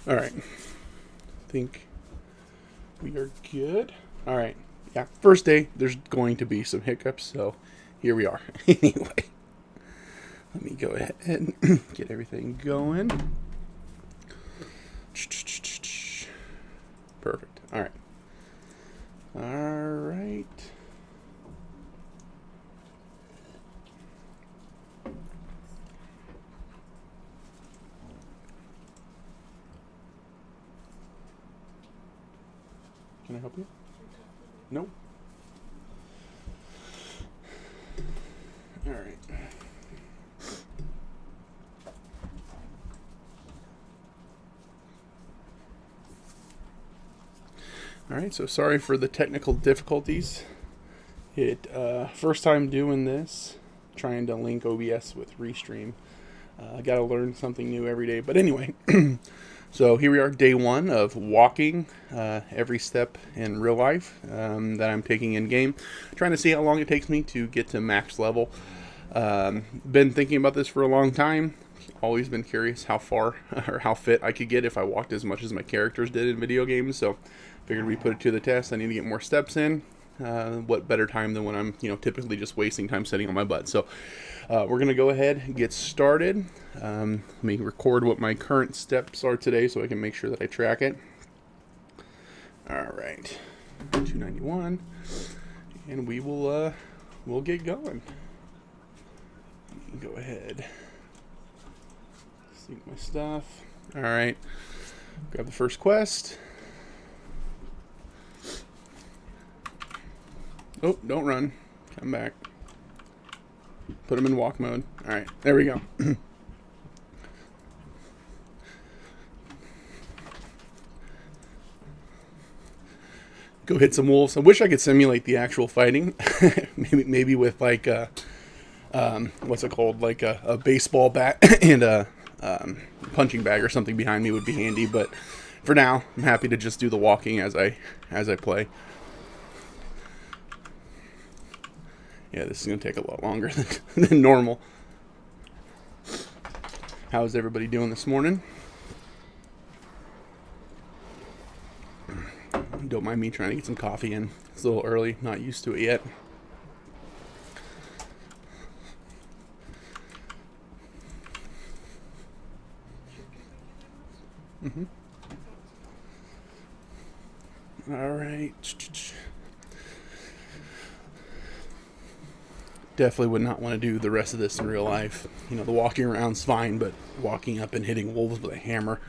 All right. I think we are good. All right. Yeah. First day, there's going to be some hiccups, so here we are. Anyway, let me go ahead and get everything going. Perfect. All right. All right. Can I help you? Nope. All right. All right, so sorry for the technical difficulties. First time doing this, trying to link OBS with Restream. I got to learn something new every day. But anyway, so here we are, day one of walking every step in real life that I'm taking in game. Trying to see how long it takes me to get to max level. Been thinking about this for a long time. Always been curious how far or how fit I could get if I walked as much as my characters did in video games. So figured we put it to the test. I need to get more steps in. What better time than when I'm, typically just wasting time sitting on my butt. So we're going to go ahead and get started. Let me record what my current steps are today so I can make sure that I track it. All right, 291, and we will we'll get going. Go ahead, sync my stuff. All right, grab the first quest. Oh, don't run. Come back. Put them in walk mode. All right, there we go. Go hit some wolves. I wish I could simulate the actual fighting. maybe with like what's it called? Like a baseball bat and a punching bag or something behind me would be handy. But for now, I'm happy to just do the walking as I play. Yeah, this is going to take a lot longer than normal. How's everybody doing this morning? Don't mind me trying to get some coffee in. It's a little early, not used to it yet. All right. Definitely would not want to do the rest of this in real life. The walking around's fine, but walking up and hitting wolves with a hammer.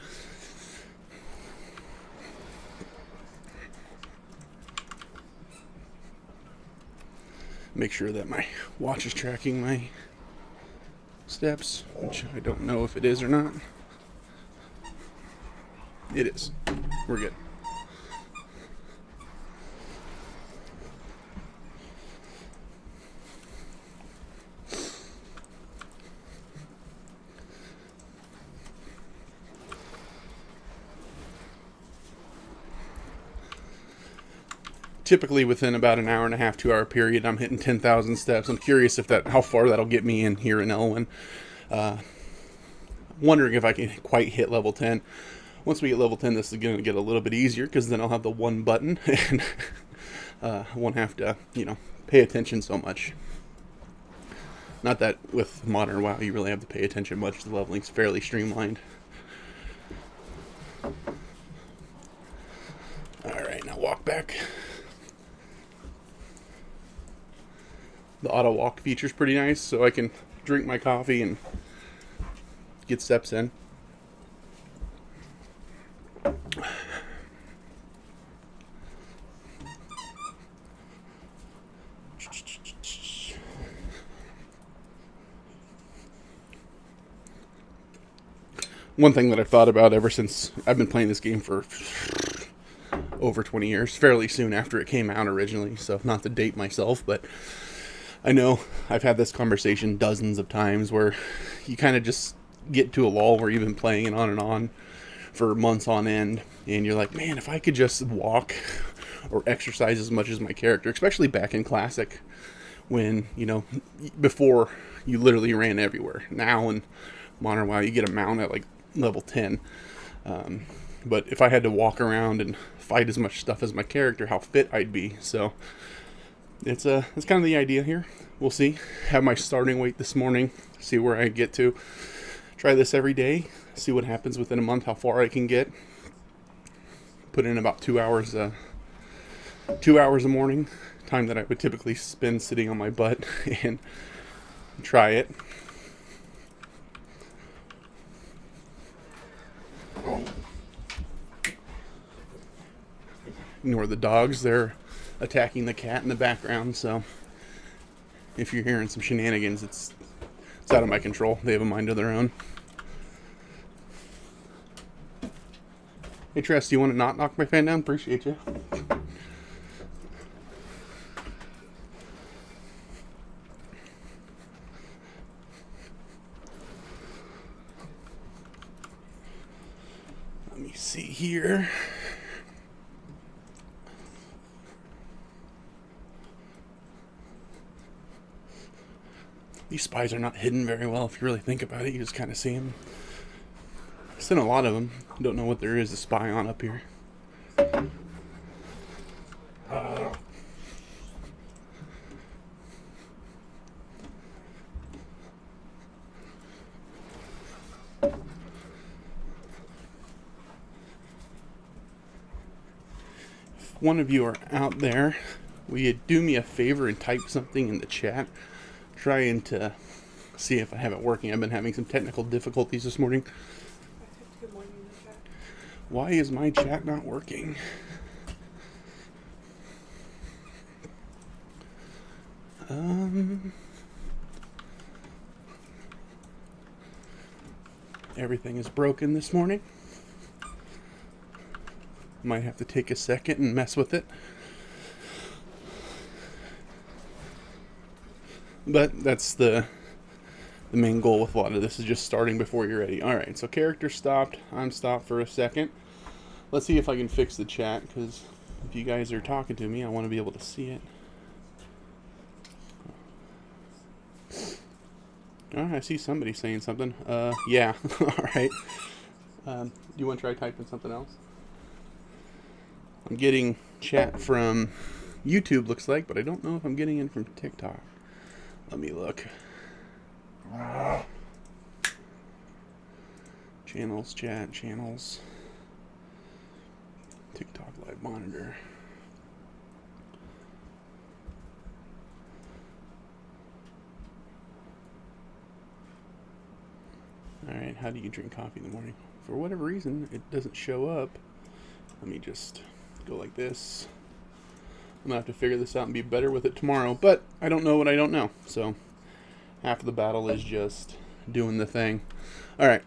Make sure that my watch is tracking my steps, which I don't know if it is or not. It is. We're good. Typically within about an hour and a half, 2 hour period, I'm hitting 10,000 steps. I'm curious how far that'll get me in here in Elwyn. Wondering if I can quite hit level 10. Once we get level 10, this is going to get a little bit easier because then I'll have the one button and won't have to, pay attention so much. Not that with modern WoW you really have to pay attention much. The leveling's fairly streamlined. Alright, now walk back. The auto walk feature is pretty nice, so I can drink my coffee and get steps in. One thing that I've thought about ever since I've been playing this game for over 20 years, fairly soon after it came out originally, so not to date myself, but I know I've had this conversation dozens of times where you kind of just get to a lull where you've been playing it on and on for months on end, and you're like, man, if I could just walk or exercise as much as my character, especially back in Classic, when, before you literally ran everywhere. Now in Modern WoW, you get a mount at like level 10. But if I had to walk around and fight as much stuff as my character, how fit I'd be. So it's kind of the idea here. We'll see. Have my starting weight this morning. See where I get to. Try this every day. See what happens within a month. How far I can get. Put in about 2 hours. 2 hours a morning. Time that I would typically spend sitting on my butt and try it. Ignore the dogs. They're attacking the cat in the background, so if you're hearing some shenanigans, it's out of my control. They have a mind of their own. Hey Tress, do you want to not knock my fan down? Appreciate you. Let me see here. These spies are not hidden very well. If you really think about it, you just kind of see them. I've seen a lot of them. Don't know what there is to spy on up here. If one of you are out there, will you do me a favor and type something in the chat? Trying to see if I have it working. I've been having some technical difficulties this morning. Good morning in the chat. Why is my chat not working? Everything is broken this morning. Might have to take a second and mess with it. But that's the main goal with a lot of this, is just starting before you're ready. Alright, so character stopped. I'm stopped for a second. Let's see if I can fix the chat, because if you guys are talking to me, I want to be able to see it. Oh, I see somebody saying something. Yeah. Alright. Do you want to try typing something else? I'm getting chat from YouTube, looks like, but I don't know if I'm getting in from TikTok. Let me look. Channels, chat, channels. TikTok live monitor. Alright, how do you drink coffee in the morning? For whatever reason, it doesn't show up. Let me just go like this. I'm going to have to figure this out and be better with it tomorrow. But I don't know what I don't know. So half of the battle is just doing the thing. Alright,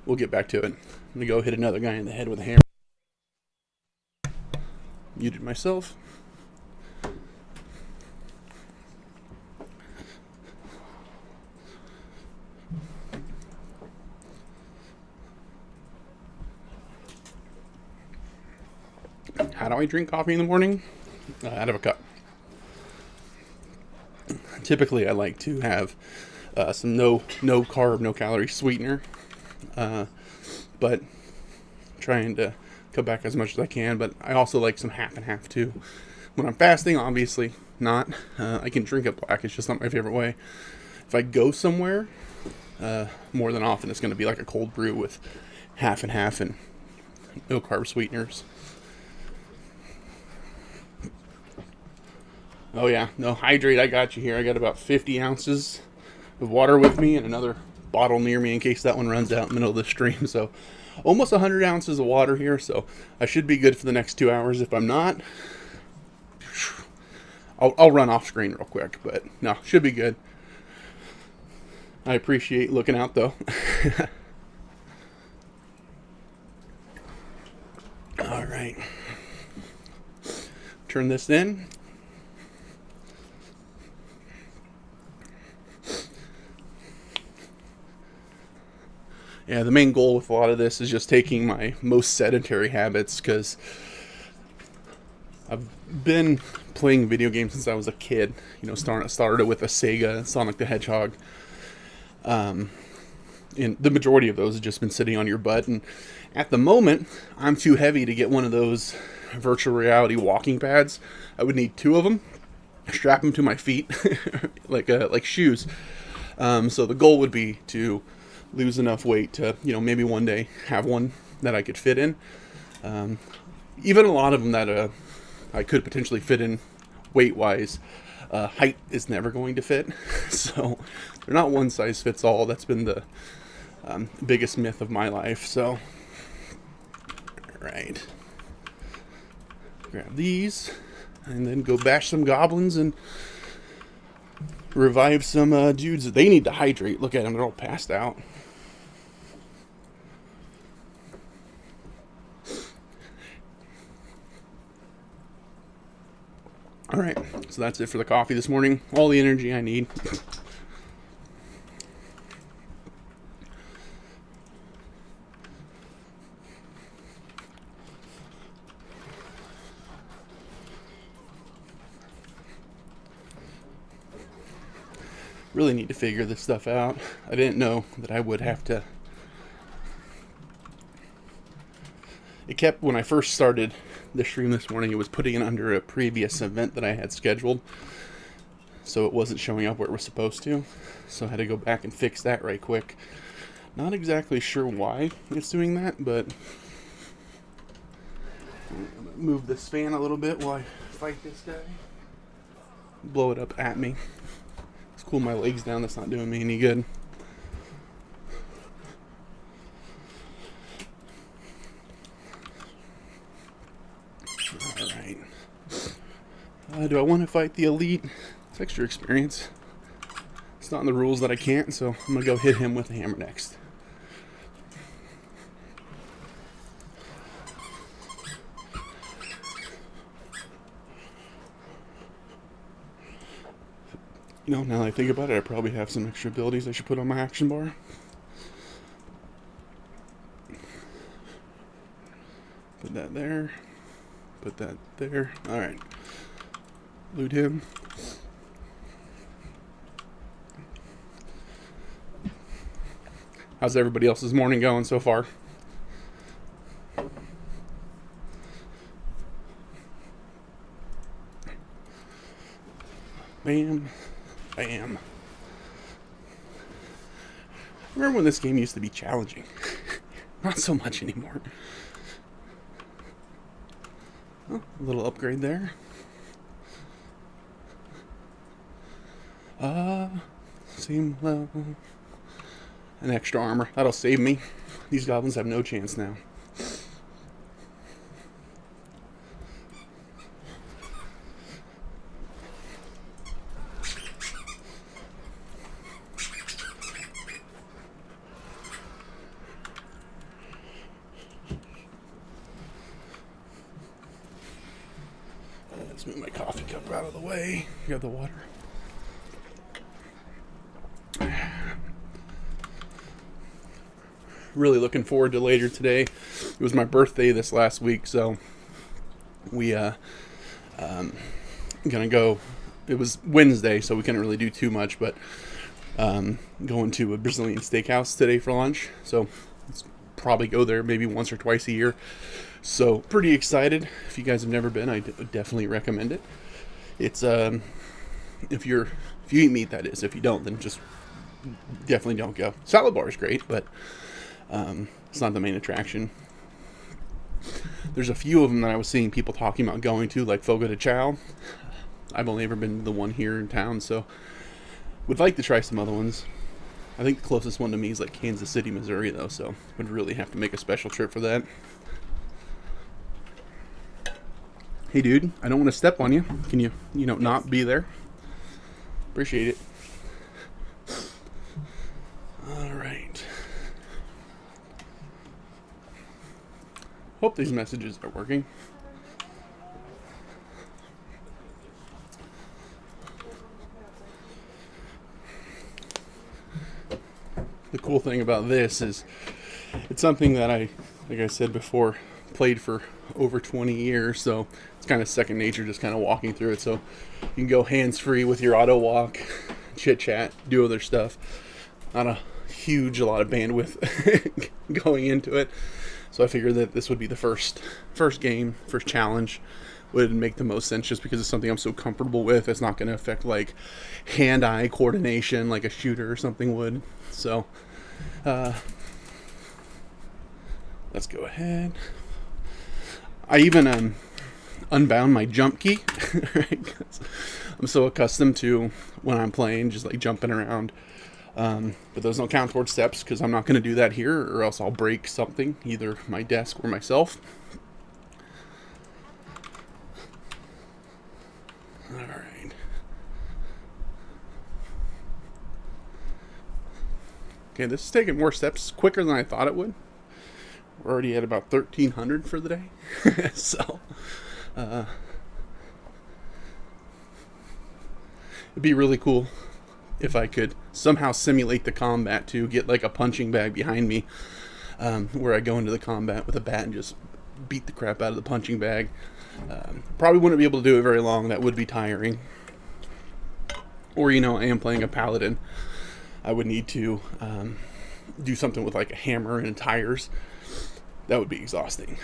we'll get back to it. I'm going to go hit another guy in the head with a hammer. Muted myself. How do I drink coffee in the morning? Out of a cup. Typically, I like to have some no carb, no calorie sweetener, but trying to cut back as much as I can. But I also like some half and half too. When I'm fasting, obviously not. I can drink it black. It's just not my favorite way. If I go somewhere, more than often it's going to be like a cold brew with half and half and no carb sweeteners. Oh yeah, no, hydrate, I got you here. I got about 50 ounces of water with me and another bottle near me in case that one runs out in the middle of the stream. So almost 100 ounces of water here, so I should be good for the next 2 hours. If I'm not, I'll run off screen real quick, but no, should be good. I appreciate looking out though. All right, turn this in. Yeah, the main goal with a lot of this is just taking my most sedentary habits, because I've been playing video games since I was a kid. You know, started with a Sega, Sonic the Hedgehog. And the majority of those have just been sitting on your butt. And At the moment, I'm too heavy to get one of those virtual reality walking pads. I would need 2 of them, strap them to my feet like shoes. So the goal would be to lose enough weight to, maybe one day have one that I could fit in. Even a lot of them that I could potentially fit in weight-wise, height is never going to fit. So they're not one size fits all. That's been the biggest myth of my life. So, all right. Grab these and then go bash some goblins and revive some dudes. They need to hydrate. Look at them. They're all passed out. Alright, so that's it for the coffee this morning. All the energy I need. Really need to figure this stuff out. I didn't know that I would have to. It kept, when I first started the stream this morning, it was putting it under a previous event that I had scheduled, so it wasn't showing up where it was supposed to. So I had to go back and fix that right quick. Not exactly sure why it's doing that, but I'm gonna move this fan a little bit while I fight this guy. Blow it up at me. Let's cool my legs down. That's not doing me any good. Alright. Do I want to fight the elite? It's extra experience. It's not in the rules that I can't, so I'm going to go hit him with the hammer next. Now that I think about it, I probably have some extra abilities I should put on my action bar. Put that there. Put that there. Alright. Loot him. How's everybody else's morning going so far? Bam. Bam. Remember when this game used to be challenging? Not so much anymore. Oh, a little upgrade there. Same level. An extra armor. That'll save me. These goblins have no chance now. Let's move my coffee cup out of the way. Grab the water. Really looking forward to later today. It was my birthday this last week, so we gonna go. It was Wednesday, so we couldn't really do too much, but going to a Brazilian steakhouse today for lunch. So let's probably go there maybe once or twice a year. So pretty excited. If you guys have never been, I definitely recommend it. It's if you eat meat, that is. If you don't, then just definitely don't go. Salad bar is great, but it's not the main attraction. There's a few of them that I was seeing people talking about going to, like Fogo de Chao. I've only ever been to the one here in town, so would like to try some other ones. I think the closest one to me is like Kansas City, Missouri, though, so would really have to make a special trip for that. Hey, dude, I don't want to step on you. Can you not be there? Appreciate it. All right. Hope these messages are working. The cool thing about this is it's something that like I said before, played for over 20 years, so it's kind of second nature, just kind of walking through it. So you can go hands-free with your auto walk, chit-chat, do other stuff. Not a lot of bandwidth going into it. So I figured that this would be the first challenge, would make the most sense just because it's something I'm so comfortable with. It's not going to affect like hand-eye coordination like a shooter or something would. So let's go ahead. I even unbound my jump key. Right? 'Cause I'm so accustomed to when I'm playing just like jumping around. But those don't count towards steps because I'm not going to do that here, or else I'll break something, either my desk or myself. Alright. Okay, this is taking more steps quicker than I thought it would. We're already at about 1,300 for the day. So, it'd be really cool if I could somehow simulate the combat to get like a punching bag behind me, where I go into the combat with a bat and just beat the crap out of the punching bag. Probably wouldn't be able to do it very long. That would be tiring. Or, you know, I am playing a paladin. I would need to do something with like a hammer and tires. That would be exhausting.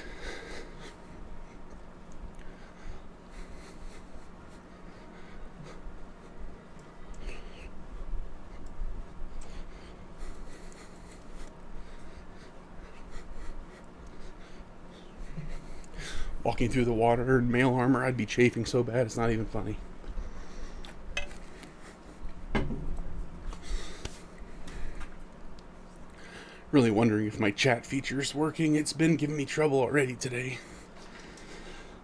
Walking through the water in mail armor, I'd be chafing so bad it's not even funny. Really wondering if my chat feature's working. It's been giving me trouble already today.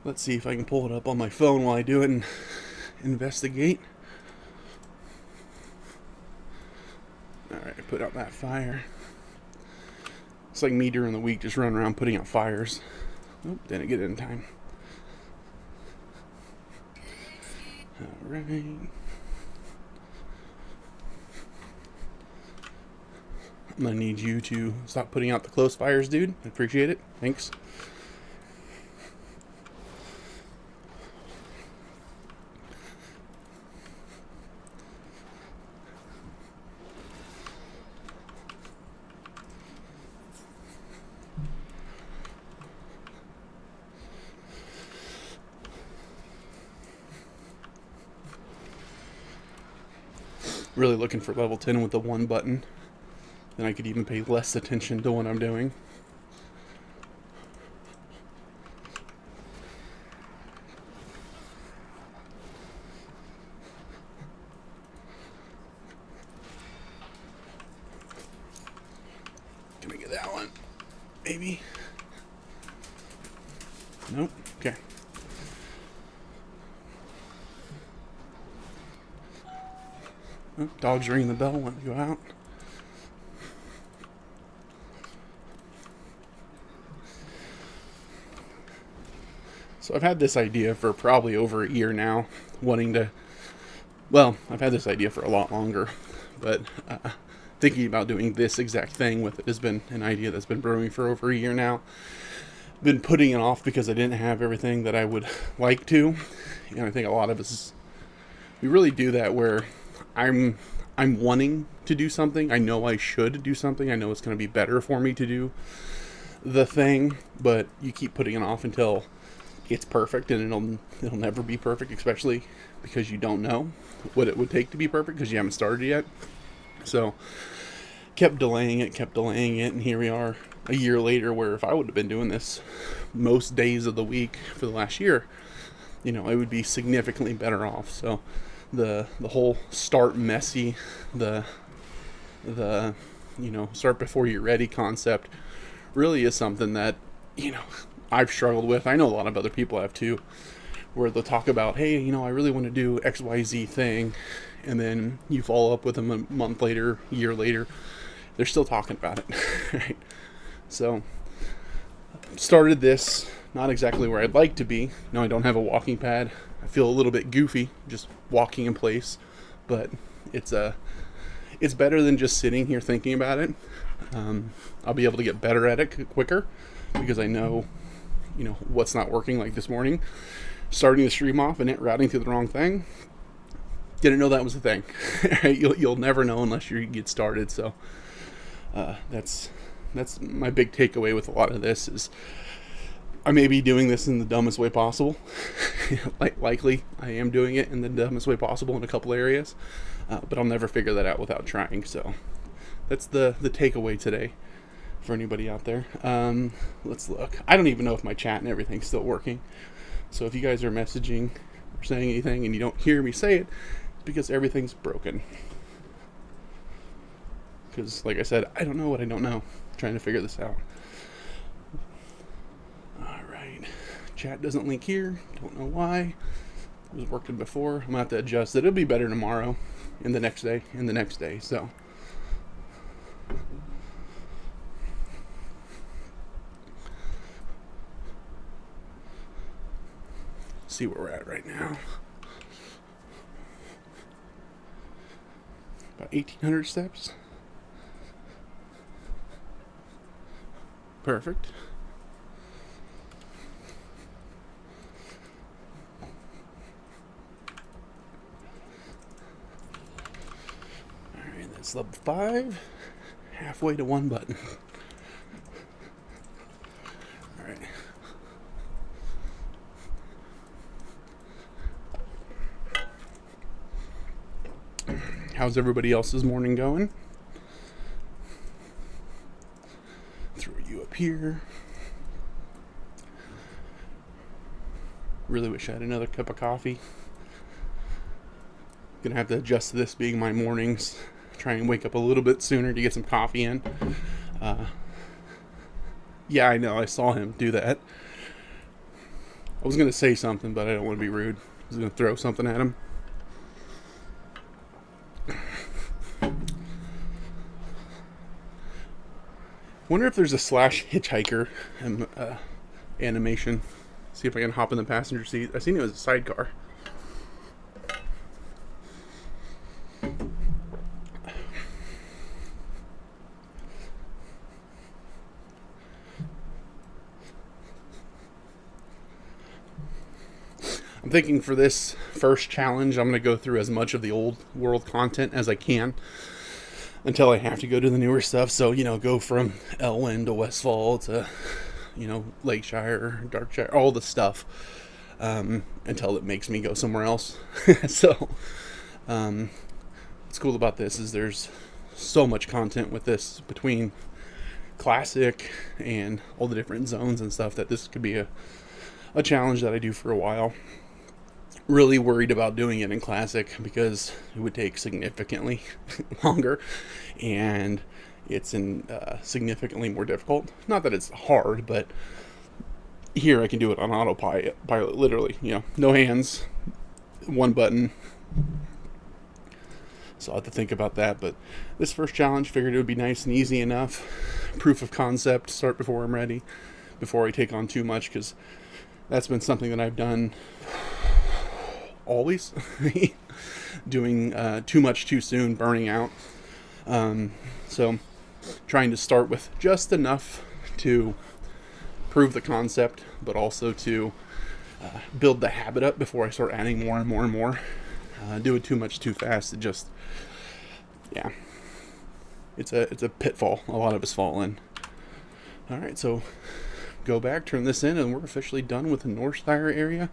Let's see if I can pull it up on my phone while I do it and investigate. Alright, put out that fire. It's like me during the week, just running around putting out fires. Oh, didn't get it in time. Alright. I'm gonna need you to stop putting out the close fires, dude. I appreciate it. Thanks. Really looking for level 10 with the one button. Then I could even pay less attention to what I'm doing. Can I get that one? Maybe. Nope. Okay. Oh, dog's ringing the bell. Want to go out? So I've had this idea for probably over a year now, wanting to, well, I've had this idea for a lot longer, but thinking about doing this exact thing with it has been an idea that's been brewing for over a year now. Been putting it off because I didn't have everything that I would like to, and I think a lot of us, we really do that where I'm wanting to do something. I know I should do something. I know it's going to be better for me to do the thing, but you keep putting it off until it's perfect, and it'll never be perfect, especially because you don't know what it would take to be perfect because you haven't started yet. So kept delaying it, and here we are a year later, where if I would have been doing this most days of the week for the last year, you know, I would be significantly better off. So the whole start messy, the you know, start before you're ready concept really is something that, you know, I've struggled with. I know a lot of other people have too, where they'll talk about, hey, you know, I really want to do XYZ thing, and then you follow up with them a month later, a year later, they're still talking about it. Right? So started this not exactly where I'd like to be. No, I don't have a walking pad. I feel a little bit goofy just walking in place, but it's better than just sitting here thinking about it. I'll be able to get better at it quicker because I know, you know, what's not working. Like this morning, starting the stream off and it routing to the wrong thing. Didn't know that was a thing. Right? You'll never know unless you get started. So that's That's my big takeaway with a lot of this is I may be doing this in the dumbest way possible. Likely, I am doing it in the dumbest way possible in a couple areas, but I'll never figure that out without trying. So that's the takeaway today for anybody out there. Let's look. I don't even know if my chat and everything's still working. So if you guys are messaging or saying anything and you don't hear me say it, it's because everything's broken. Because, like I said, I don't know what I don't know. I'm trying to figure this out. Alright. Chat doesn't link here. Don't know why. It was working before. I'm going to have to adjust it. It'll be better tomorrow. And the next day. So. See where we're at right now. About 1,800 steps. Perfect. Alright, that's level 5. Halfway to one button. Alright. How's everybody else's morning going? Throw you up here. Really wish I had another cup of coffee. Gonna have to adjust to this being my mornings. Try and wake up a little bit sooner to get some coffee in. Yeah, I know. I saw him do that. I was gonna say something, but I don't want to be rude. I was gonna throw something at him. Wonder if there's a slash hitchhiker animation. See if I can hop in the passenger seat. I seen it was a sidecar. I'm thinking for this first challenge, I'm going to go through as much of the old world content as I can until I have to go to the newer stuff. So, go from Elwyn to Westfall to, Lakeshire, Darkshire, all the stuff, until it makes me go somewhere else. So, what's cool about this is there's so much content with this between classic and all the different zones and stuff that this could be a challenge that I do for a while. Really worried about doing it in classic because it would take significantly longer and it's significantly more difficult. Not that it's hard, but here I can do it on autopilot, literally, no hands, one button. So I'll have to think about that, but this first challenge, figured it would be nice and easy enough. Proof of concept, start before I'm ready, before I take on too much, because that's been something that I've done always. Doing too much too soon, burning out. So trying to start with just enough to prove the concept, but also to build the habit up before I start adding more and more and more. Doing too much too fast, it's a pitfall a lot of us fall in. Alright, so go back, turn this in, and we're officially done with the Northshire area.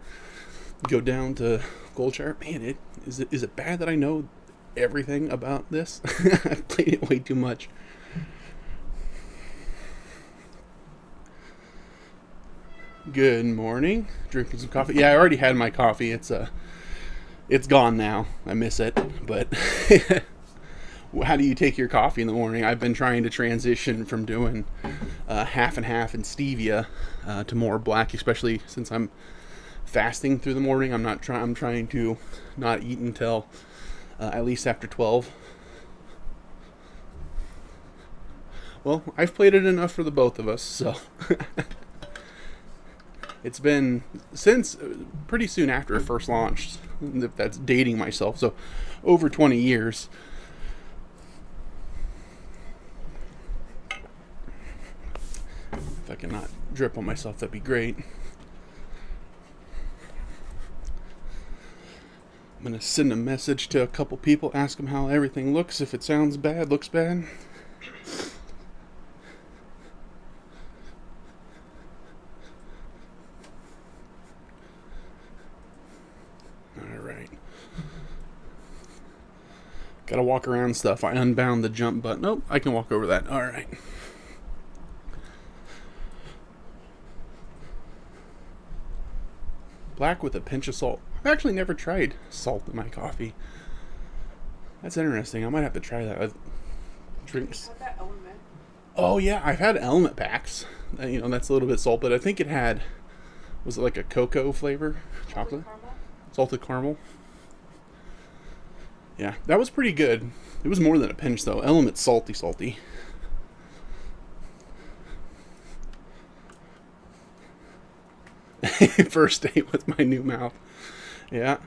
Go down to Goldshire. Man, is it bad that I know everything about this? I've played it way too much. Good morning. Drinking some coffee. Yeah, I already had my coffee. It's gone now. I miss it. But how do you take your coffee in the morning? I've been trying to transition from doing half and half and stevia to more black, especially since I'm fasting through the morning. I'm trying to not eat until at least after 12. Well, I've played it enough for the both of us, so it's been since pretty soon after it first launched. If that's dating myself, so over 20 years. If I can not drip on myself, that'd be great. I'm going to send a message to a couple people, ask them how everything looks. If it sounds bad, looks bad. Gotta walk around stuff. I unbound the jump button. Nope, I can walk over that. All right. Black with a pinch of salt. I've actually never tried salt in my coffee. That's interesting. I might have to try that with drinks. Had that element. Oh yeah, I've had element packs. That's a little bit salt, but I think it had, was it like a cocoa flavor? Chocolate? Salted caramel. Yeah, that was pretty good. It was more than a pinch though. Element salty. First date with my new mouth. Yeah.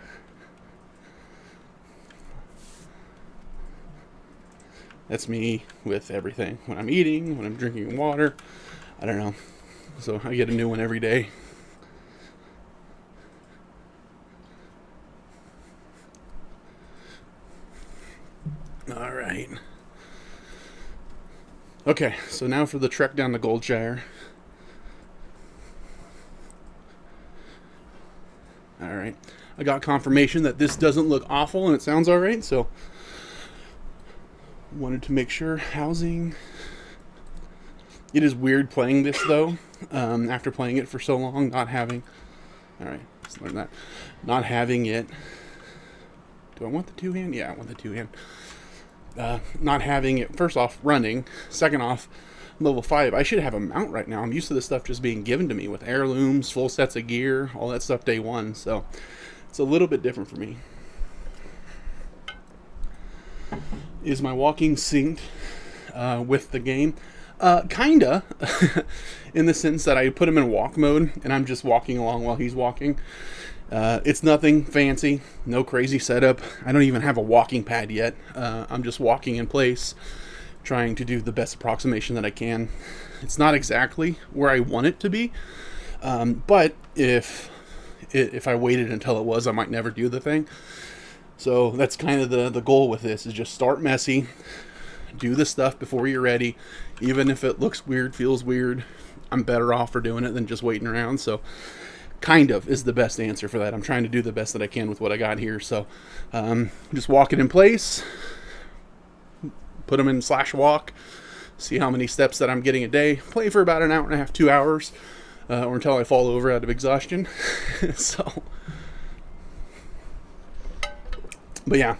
That's me with everything. When I'm eating, when I'm drinking water. I don't know. So I get a new one every day. All right. Okay, so now for the trek down to Goldshire. All right. I got confirmation that this doesn't look awful and it sounds all right, so wanted to make sure. Housing. It is weird playing this though. After playing it for so long, not having. All right, let's learn that. Not having it. Do I want the two-hand? Yeah, I want the two-hand. Not having it. First off, running. Second off, level 5. I should have a mount right now. I'm used to this stuff just being given to me with heirlooms, full sets of gear, all that stuff day one. So it's a little bit different for me. Is my walking synced with the game? Kinda. In the sense that I put him in walk mode and I'm just walking along while he's walking. It's nothing fancy, no crazy setup. I don't even have a walking pad yet. I'm just walking in place, trying to do the best approximation that I can. It's not exactly where I want it to be, but if I waited until it was, I might never do the thing. So that's kind of the goal with this, is just start messy, do the stuff before you're ready. Even if it looks weird, feels weird, I'm better off for doing it than just waiting around. So kind of is the best answer for that. I'm trying to do the best that I can with what I got here. So just walk it in place, put them in /walk, see how many steps that I'm getting a day, play for about an hour and a half, 2 hours, or until I fall over out of exhaustion. So, but yeah,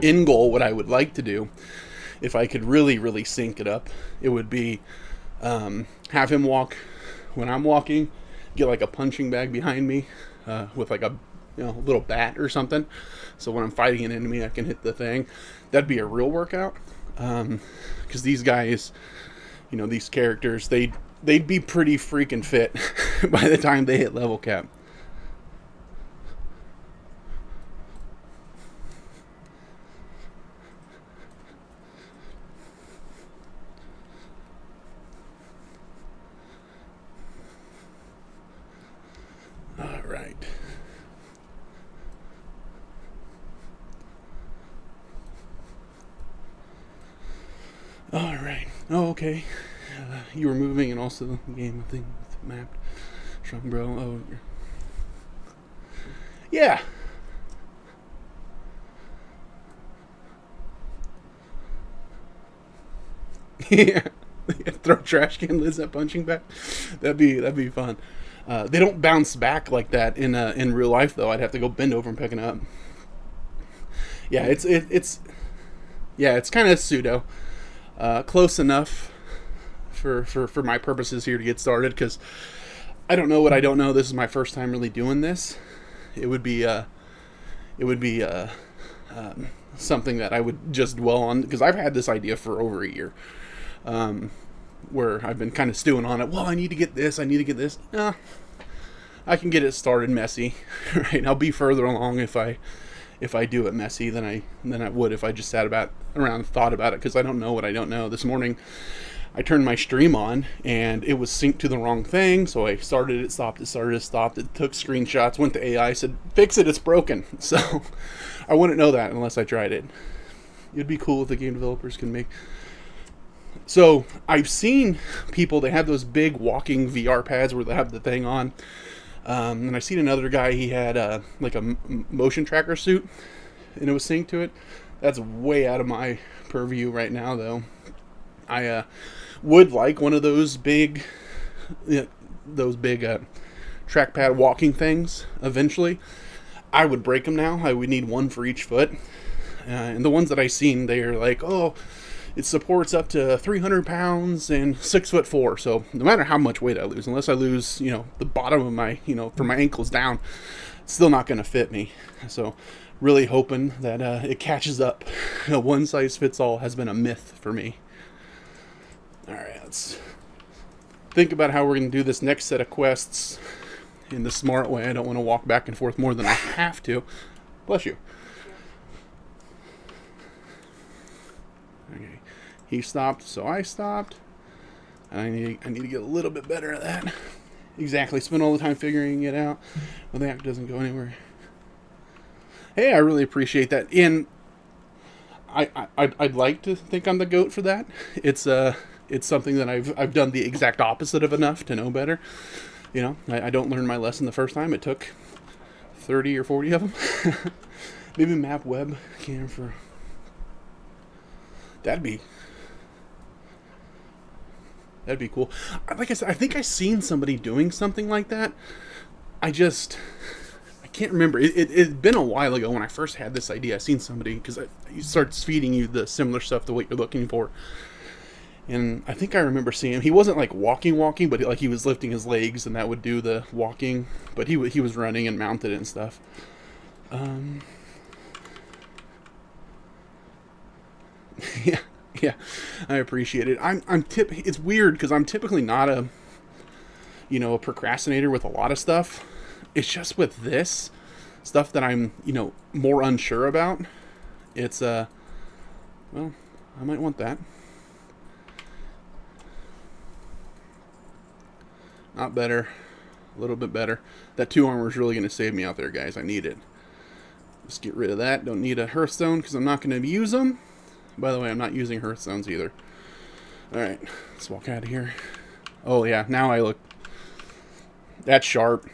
in goal, what I would like to do, if I could really sync it up, it would be have him walk when I'm walking, get like a punching bag behind me with like a little bat or something, so when I'm fighting an enemy I can hit the thing. That'd be a real workout, because these guys, these characters, they'd be pretty freaking fit by the time they hit level cap. All right. Oh, okay. You were moving, and also the game thing with mapped. Strong bro. Oh, yeah. Yeah. Throw trash can lids at punching back. That'd be fun. They don't bounce back like that in real life though. I'd have to go bend over and pick it up. Yeah, it's kind of pseudo. Close enough for my purposes here to get started, because I don't know what I don't know. This is my first time really doing this. It would be something that I would just dwell on, because I've had this idea for over a year, where I've been kind of stewing on it. Well, I need to get this. I can get it started messy, right? I'll be further along if I do it messy than I would if I just sat around and thought about it, because I don't know what I don't know. This morning I turned my stream on and it was synced to the wrong thing, so I started it, stopped it, started it, stopped it, took screenshots, went to AI, said fix it, it's broken. So I wouldn't know that unless I tried it. It'd be cool if the game developers can make. So I've seen people, they have those big walking VR pads where they have the thing on. And I seen another guy, he had like a motion tracker suit, and it was synced to it. That's way out of my purview right now, though. I would like one of those big, trackpad walking things eventually. I would break them now. I would need one for each foot. And the ones that I've seen, they're like, oh, it supports up to 300 pounds and 6'4". So no matter how much weight I lose, unless I lose, the bottom of my, from my ankles down, it's still not going to fit me. So really hoping that it catches up. One size fits all has been a myth for me. All right, let's think about how we're going to do this next set of quests in the smart way. I don't want to walk back and forth more than I have to. Bless you. Okay, he stopped, so I stopped. And I need to get a little bit better at that. Exactly, spend all the time figuring it out when the act doesn't go anywhere. Hey, I really appreciate that, and I'd like to think I'm the GOAT for that. It's something that I've done the exact opposite of enough to know better. I don't learn my lesson the first time. It took 30 or 40 of them. Maybe map web cam for... That'd be cool. Like I said, I think I seen somebody doing something like that. I can't remember. It'd been a while ago when I first had this idea. I seen somebody, because it starts feeding you the similar stuff to what you're looking for. And I think I remember seeing him. He wasn't like walking, but he was lifting his legs, and that would do the walking. But he was running and mounted and stuff. Yeah, I appreciate it. It's weird because I'm typically not a procrastinator with a lot of stuff. It's just with this stuff that I'm, more unsure about. It's well, I might want that. Not better. A little bit better. That 2 armor is really going to save me out there, guys. I need it. Just get rid of that. Don't need a Hearthstone because I'm not going to use them. By the way, I'm not using Hearthstones either. Alright, let's walk out of here. Oh yeah, now I look... That's sharp.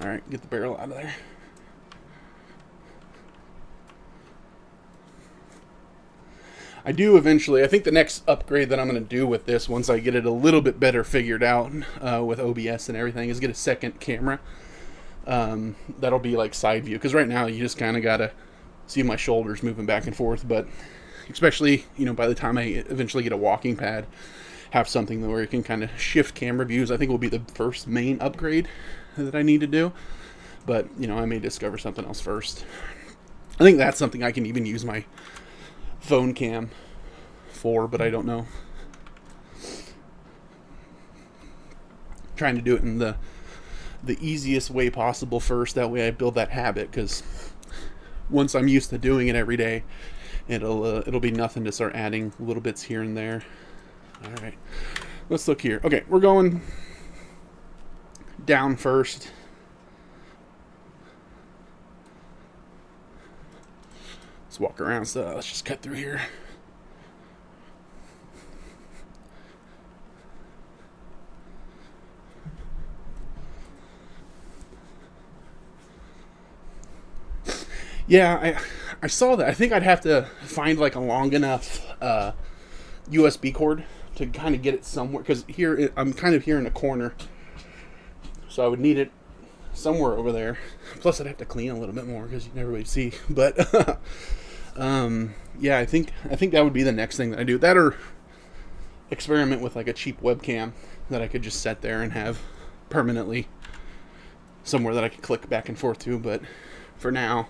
Alright, get the barrel out of there. I do eventually, I think the next upgrade that I'm going to do with this, once I get it a little bit better figured out with OBS and everything, is get a second camera. That'll be like side view, because right now you just kind of got to see my shoulders moving back and forth, but especially, by the time I eventually get a walking pad, have something where you can kind of shift camera views. I think will be the first main upgrade that I need to do, but I may discover something else first. I think that's something I can even use my phone cam for, but I don't know. Trying to do it in the easiest way possible first. That way I build that habit, because once I'm used to doing it every day, it'll be nothing to start adding little bits here and there. All right, let's look here. Okay, we're going down first. Let's walk around. So let's just cut through here. Yeah, I saw that. I think I'd have to find like a long enough USB cord to kind of get it somewhere, because here I'm kind of here in a corner, so I would need it somewhere over there. Plus I'd have to clean a little bit more because you never really see. But yeah, I think that would be the next thing that I do. That, or experiment with like a cheap webcam that I could just set there and have permanently somewhere that I could click back and forth to. But for now,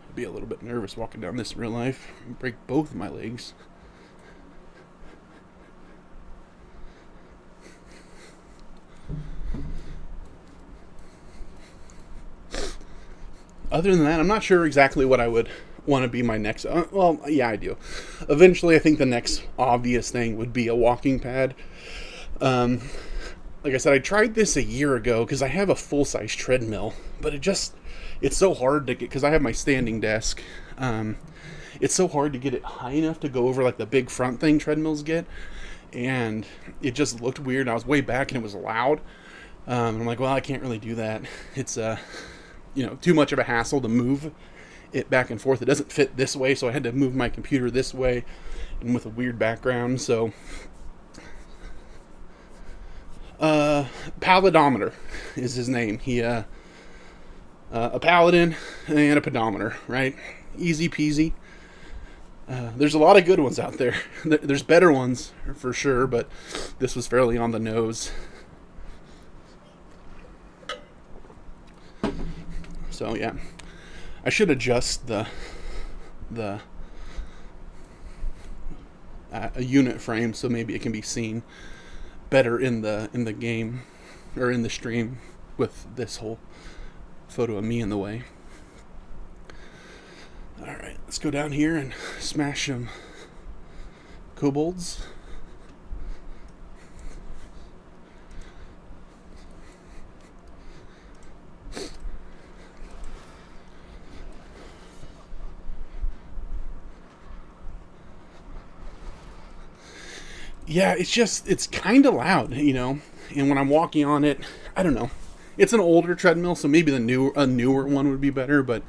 I'd be a little bit nervous walking down this in real life. Break both of my legs. Other than that, I'm not sure exactly what I would want to be my next... well, yeah, I do. Eventually, I think the next obvious thing would be a walking pad. Like I said, I tried this a year ago because I have a full-size treadmill, but it's so hard to get, because I have my standing desk, and it's so hard to get it high enough to go over like the big front thing treadmills get, and it just looked weird. I was way back and it was loud. I'm like, well, I can't really do that. It's too much of a hassle to move it back and forth. It doesn't fit this way, so I had to move my computer this way and with a weird background. So Palidometer is his name. He a paladin and a pedometer, right? Easy peasy. There's a lot of good ones out there. There's better ones for sure, but this was fairly on the nose. So yeah, I should adjust the unit frame so maybe it can be seen better in the game or in the stream with this whole photo of me in the way. All right, let's go down here and smash some kobolds. Yeah, it's kind of loud, and when I'm walking on it, I don't know. It's an older treadmill, so maybe a newer one would be better, but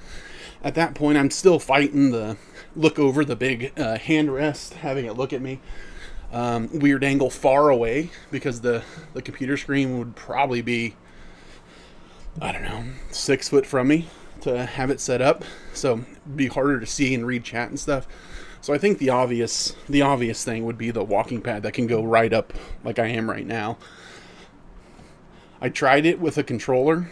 at that point, I'm still fighting the look over the big handrest, having it look at me. Weird angle far away, because the computer screen would probably be, I don't know, 6 foot from me to have it set up, so it'd be harder to see and read chat and stuff. So I think the obvious thing would be the walking pad that can go right up like I am right now. I tried it with a controller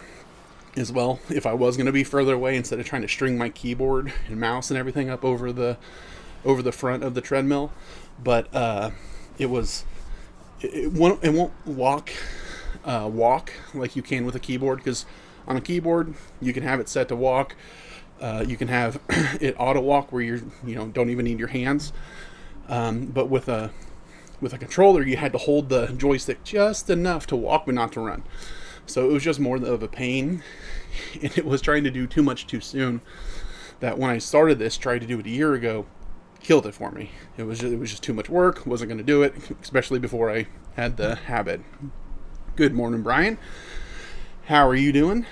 as well, if I was going to be further away, instead of trying to string my keyboard and mouse and everything up over the front of the treadmill. But it won't walk like you can with a keyboard, because on a keyboard you can have it set to walk. You can have it auto walk where you don't even need your hands. But with a controller, you had to hold the joystick just enough to walk but not to run. So it was just more of a pain, and it was trying to do too much too soon. That when I started this, tried to do it a year ago, killed it for me. It was just too much work. Wasn't going to do it, especially before I had the habit. Good morning, Brian. How are you doing?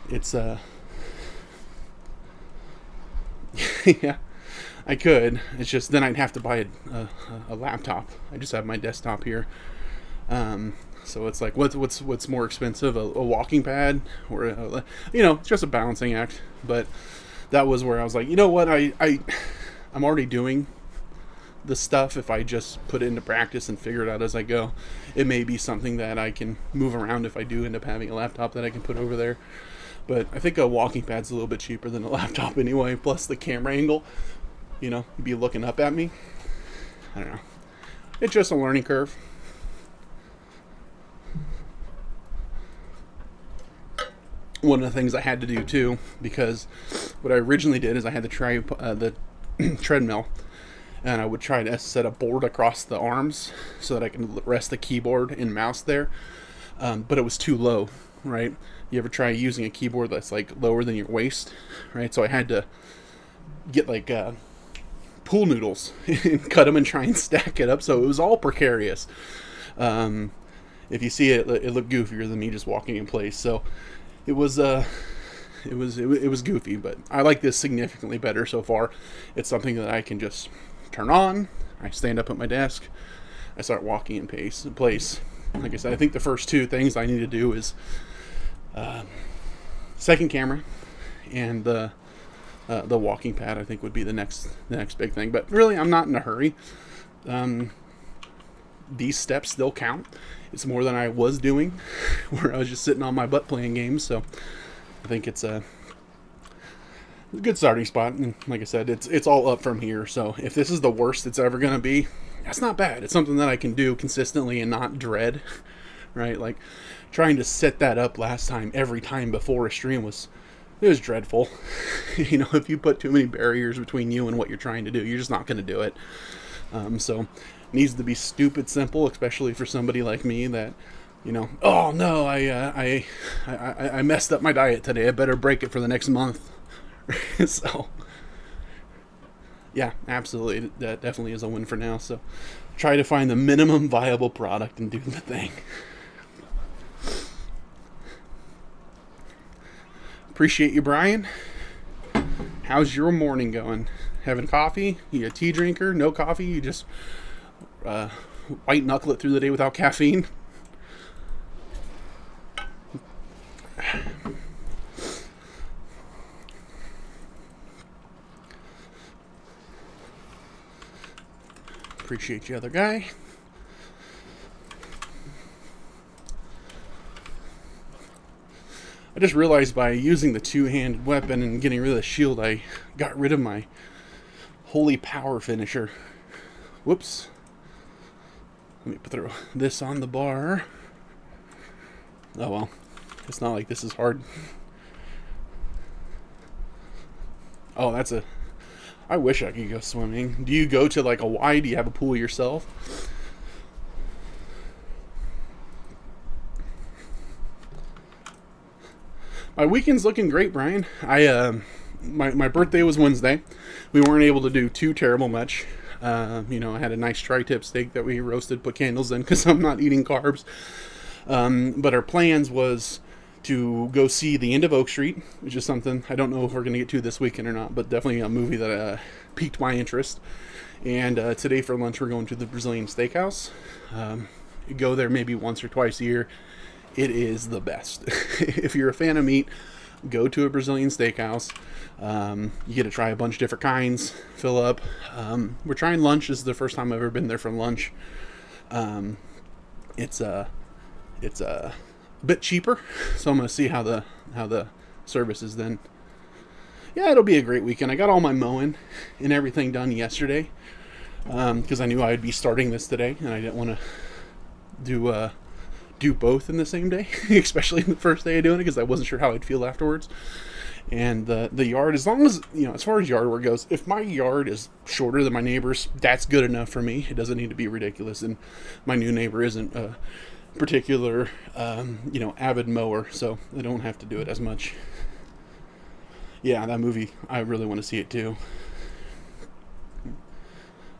It's yeah, I could. It's just then I'd have to buy a laptop. I just have my desktop here. So it's like, what's more expensive, a walking pad or it's just a balancing act. But that was where I was like, you know what, I'm already doing the stuff. If I just put it into practice and figure it out as I go, it may be something that I can move around if I do end up having a laptop that I can put over there. But I think a walking pad's a little bit cheaper than a laptop anyway, plus the camera angle, you'd be looking up at me. I don't know. It's just a learning curve. One of the things I had to do too, because what I originally did is I had to try the treadmill, and I would try to set a board across the arms so that I can rest the keyboard and mouse there. But it was too low, right? You ever try using a keyboard that's like lower than your waist, right? So I had to get like pool noodles and cut them and try and stack it up. So it was all precarious. If you see it, it looked goofier than me just walking in place. So it was goofy, but I like this significantly better so far. It's something that I can just turn on. I stand up at my desk. I start walking in place. Like I said, I think the first two things I need to do is second camera and the walking pad. I think would be the next big thing. But really, I'm not in a hurry. These steps still count. It's more than I was doing, where I was just sitting on my butt playing games. So I think it's a good starting spot. And like I said, it's all up from here. So if this is the worst it's ever going to be, that's not bad. It's something that I can do consistently and not dread, right? Like trying to set that up last time, every time before a stream was dreadful. If you put too many barriers between you and what you're trying to do, you're just not going to do it. So it needs to be stupid simple, especially for somebody like me that, oh no, I messed up my diet today. I better break it for the next month. So Yeah, absolutely. That definitely is a win for now. So try to find the minimum viable product and do the thing. Appreciate you, Brian. How's your morning going? Having coffee? You a tea drinker? No coffee? You just white knuckle it through the day without caffeine? Appreciate you, other guy. I just realized by using the two-handed weapon and getting rid of the shield, I got rid of my holy power finisher. Whoops. Let me throw this on the bar. Oh well, it's not like this is hard. Oh, that's a... I wish I could go swimming. Do you go to like a Y? Do you have a pool yourself? My weekend's looking great, Brian. My birthday was Wednesday. We weren't able to do too terrible much. I had a nice tri-tip steak that we roasted, put candles in because I'm not eating carbs. But our plans was to go see The End of Oak Street, which is something I don't know if we're going to get to this weekend or not, but definitely a movie that piqued my interest. And today for lunch we're going to the Brazilian Steakhouse. You go there maybe once or twice a year. It is the best. If you're a fan of meat, go to a Brazilian steakhouse. You get to try a bunch of different kinds, fill up. We're trying lunch. This is the first time I've ever been there for lunch. It's a bit cheaper, so I'm gonna see how the service is then. Yeah, it'll be a great weekend. I got all my mowing and everything done yesterday because I knew I'd be starting this today, and I didn't want to do both in the same day, especially the first day of doing it, because I wasn't sure how I'd feel afterwards. And the yard, as long as, as far as yard work goes, if my yard is shorter than my neighbor's, that's good enough for me. It doesn't need to be ridiculous. And my new neighbor isn't a particular, avid mower, so I don't have to do it as much. Yeah, that movie, I really want to see it too.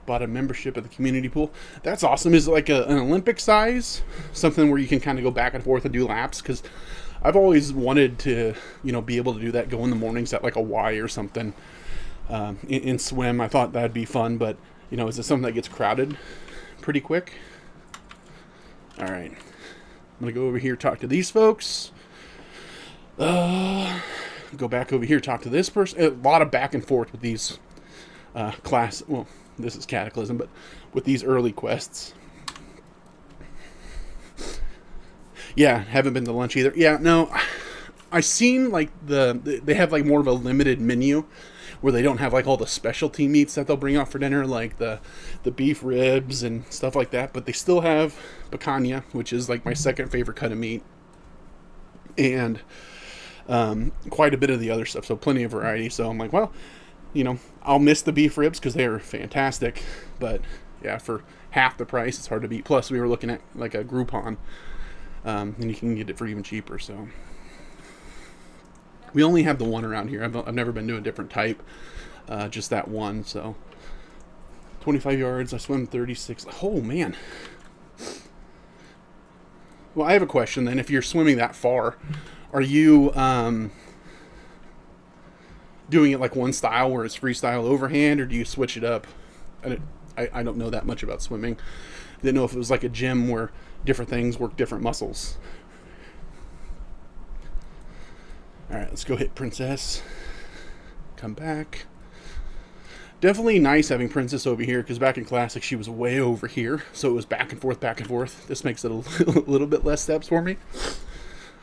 Bought a membership at the community pool. That's awesome. Is it like an Olympic size? Something where you can kind of go back and forth and do laps? Because I've always wanted to, be able to do that, go in the mornings at like a Y or something, and swim. I thought that'd be fun, but, is it something that gets crowded pretty quick? All right. I'm going to go over here, talk to these folks. Go back over here, talk to this person. A lot of back and forth with these well, this is Cataclysm, but with these early quests. Yeah, haven't been to lunch either. Yeah, no, I seen like they have like more of a limited menu where they don't have like all the specialty meats that they'll bring out for dinner, like the beef ribs and stuff like that, but they still have picanha, which is like my second favorite cut of meat, and quite a bit of the other stuff, so plenty of variety. So I'm like, well, I'll miss the beef ribs because they are fantastic, but yeah, for half the price, it's hard to beat. Plus, we were looking at like a Groupon, and you can get it for even cheaper. So we only have the one around here. I've never been to a different type, just that one. So 25 yards. I swim 36. Oh man. Well, I have a question then. If you're swimming that far, are you doing it like one style where it's freestyle overhand, or do you switch it up? I don't know that much about swimming. I didn't know if it was like a gym where different things work different muscles. All right, let's go hit Princess. Come back. Definitely nice having Princess over here, because back in Classic she was way over here, so it was back and forth, back and forth. This makes it a little bit less steps for me.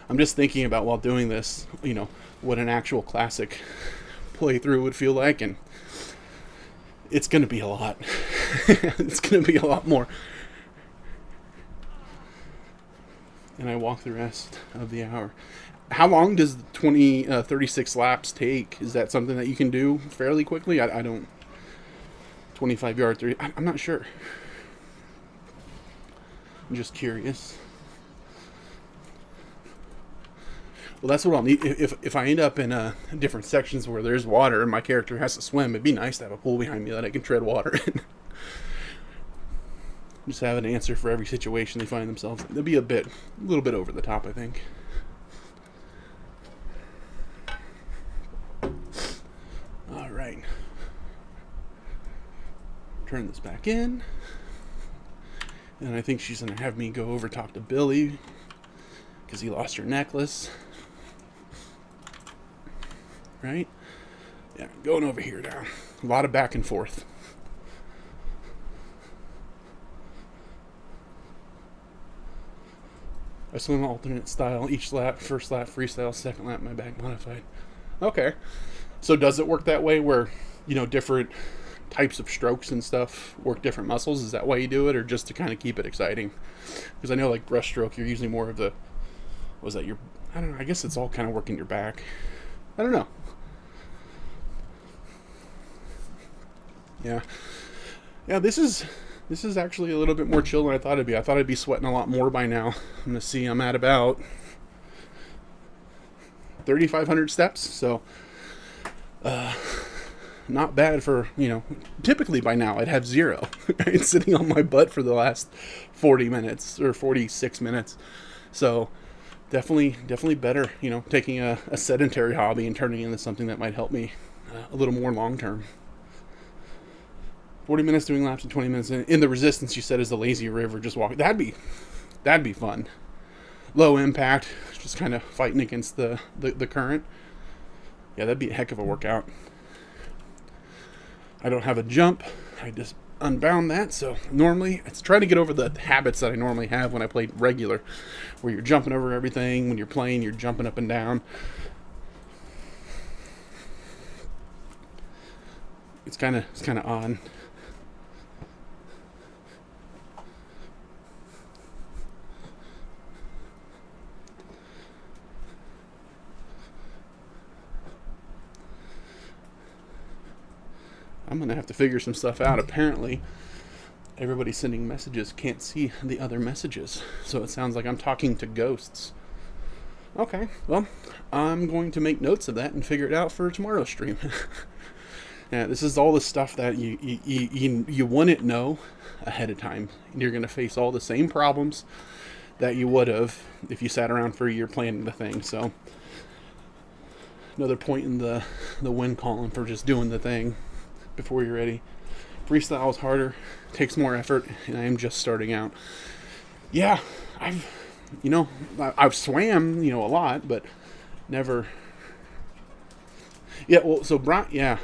I'm just thinking about, while doing this, what an actual Classic playthrough would feel like, and it's going to be a lot. It's going to be a lot more. And I walk the rest of the hour. How long does 36 laps take? Is that something that you can do fairly quickly? I don't... 25 yard 30. I'm not sure. I'm just curious. Well, that's what I'll need. If I end up in different sections where there's water and my character has to swim, it'd be nice to have a pool behind me that I can tread water in. Just have an answer for every situation they find themselves in. It'll be a little bit over the top, I think. All right. Turn this back in. And I think she's going to have me go over talk to Billy because he lost her necklace. Right? Yeah, going over here now. A lot of back and forth. I swim alternate style each lap. First lap freestyle, second lap my back modified. Okay. So does it work that way where, different types of strokes and stuff work different muscles? Is that why you do it, or just to kind of keep it exciting? Because I know like breaststroke, you're using more of the, I don't know, I guess it's all kind of working your back. I don't know. Yeah, this is actually a little bit more chill than I thought it'd be. I thought I'd be sweating a lot more by now. I'm gonna see, I'm at about 3,500 steps, so not bad for, typically by now I'd have 0 right, sitting on my butt for the last 40 minutes or 46 minutes. So definitely better, taking a sedentary hobby and turning it into something that might help me a little more long term. 40 minutes doing laps and 20 minutes in the resistance, you said, is the lazy river, just walking. That'd be fun. Low impact, just kind of fighting against the current. Yeah, that'd be a heck of a workout. I don't have a jump. I just unbound that, so normally it's trying to get over the habits that I normally have when I played regular, where you're jumping over everything. When you're playing, you're jumping up and down. It's kind of odd. I'm going to have to figure some stuff out. Apparently, everybody sending messages can't see the other messages. So it sounds like I'm talking to ghosts. Okay, well, I'm going to make notes of that and figure it out for tomorrow's stream. Yeah, this is all the stuff that you wouldn't know ahead of time. You're going to face all the same problems that you would have if you sat around for a year planning the thing. So another point in the win column for just doing the thing before you're ready. Freestyle is harder, takes more effort, and I am just starting out. Yeah, I've swam, a lot, but never. Yeah, well, so Brian, yeah,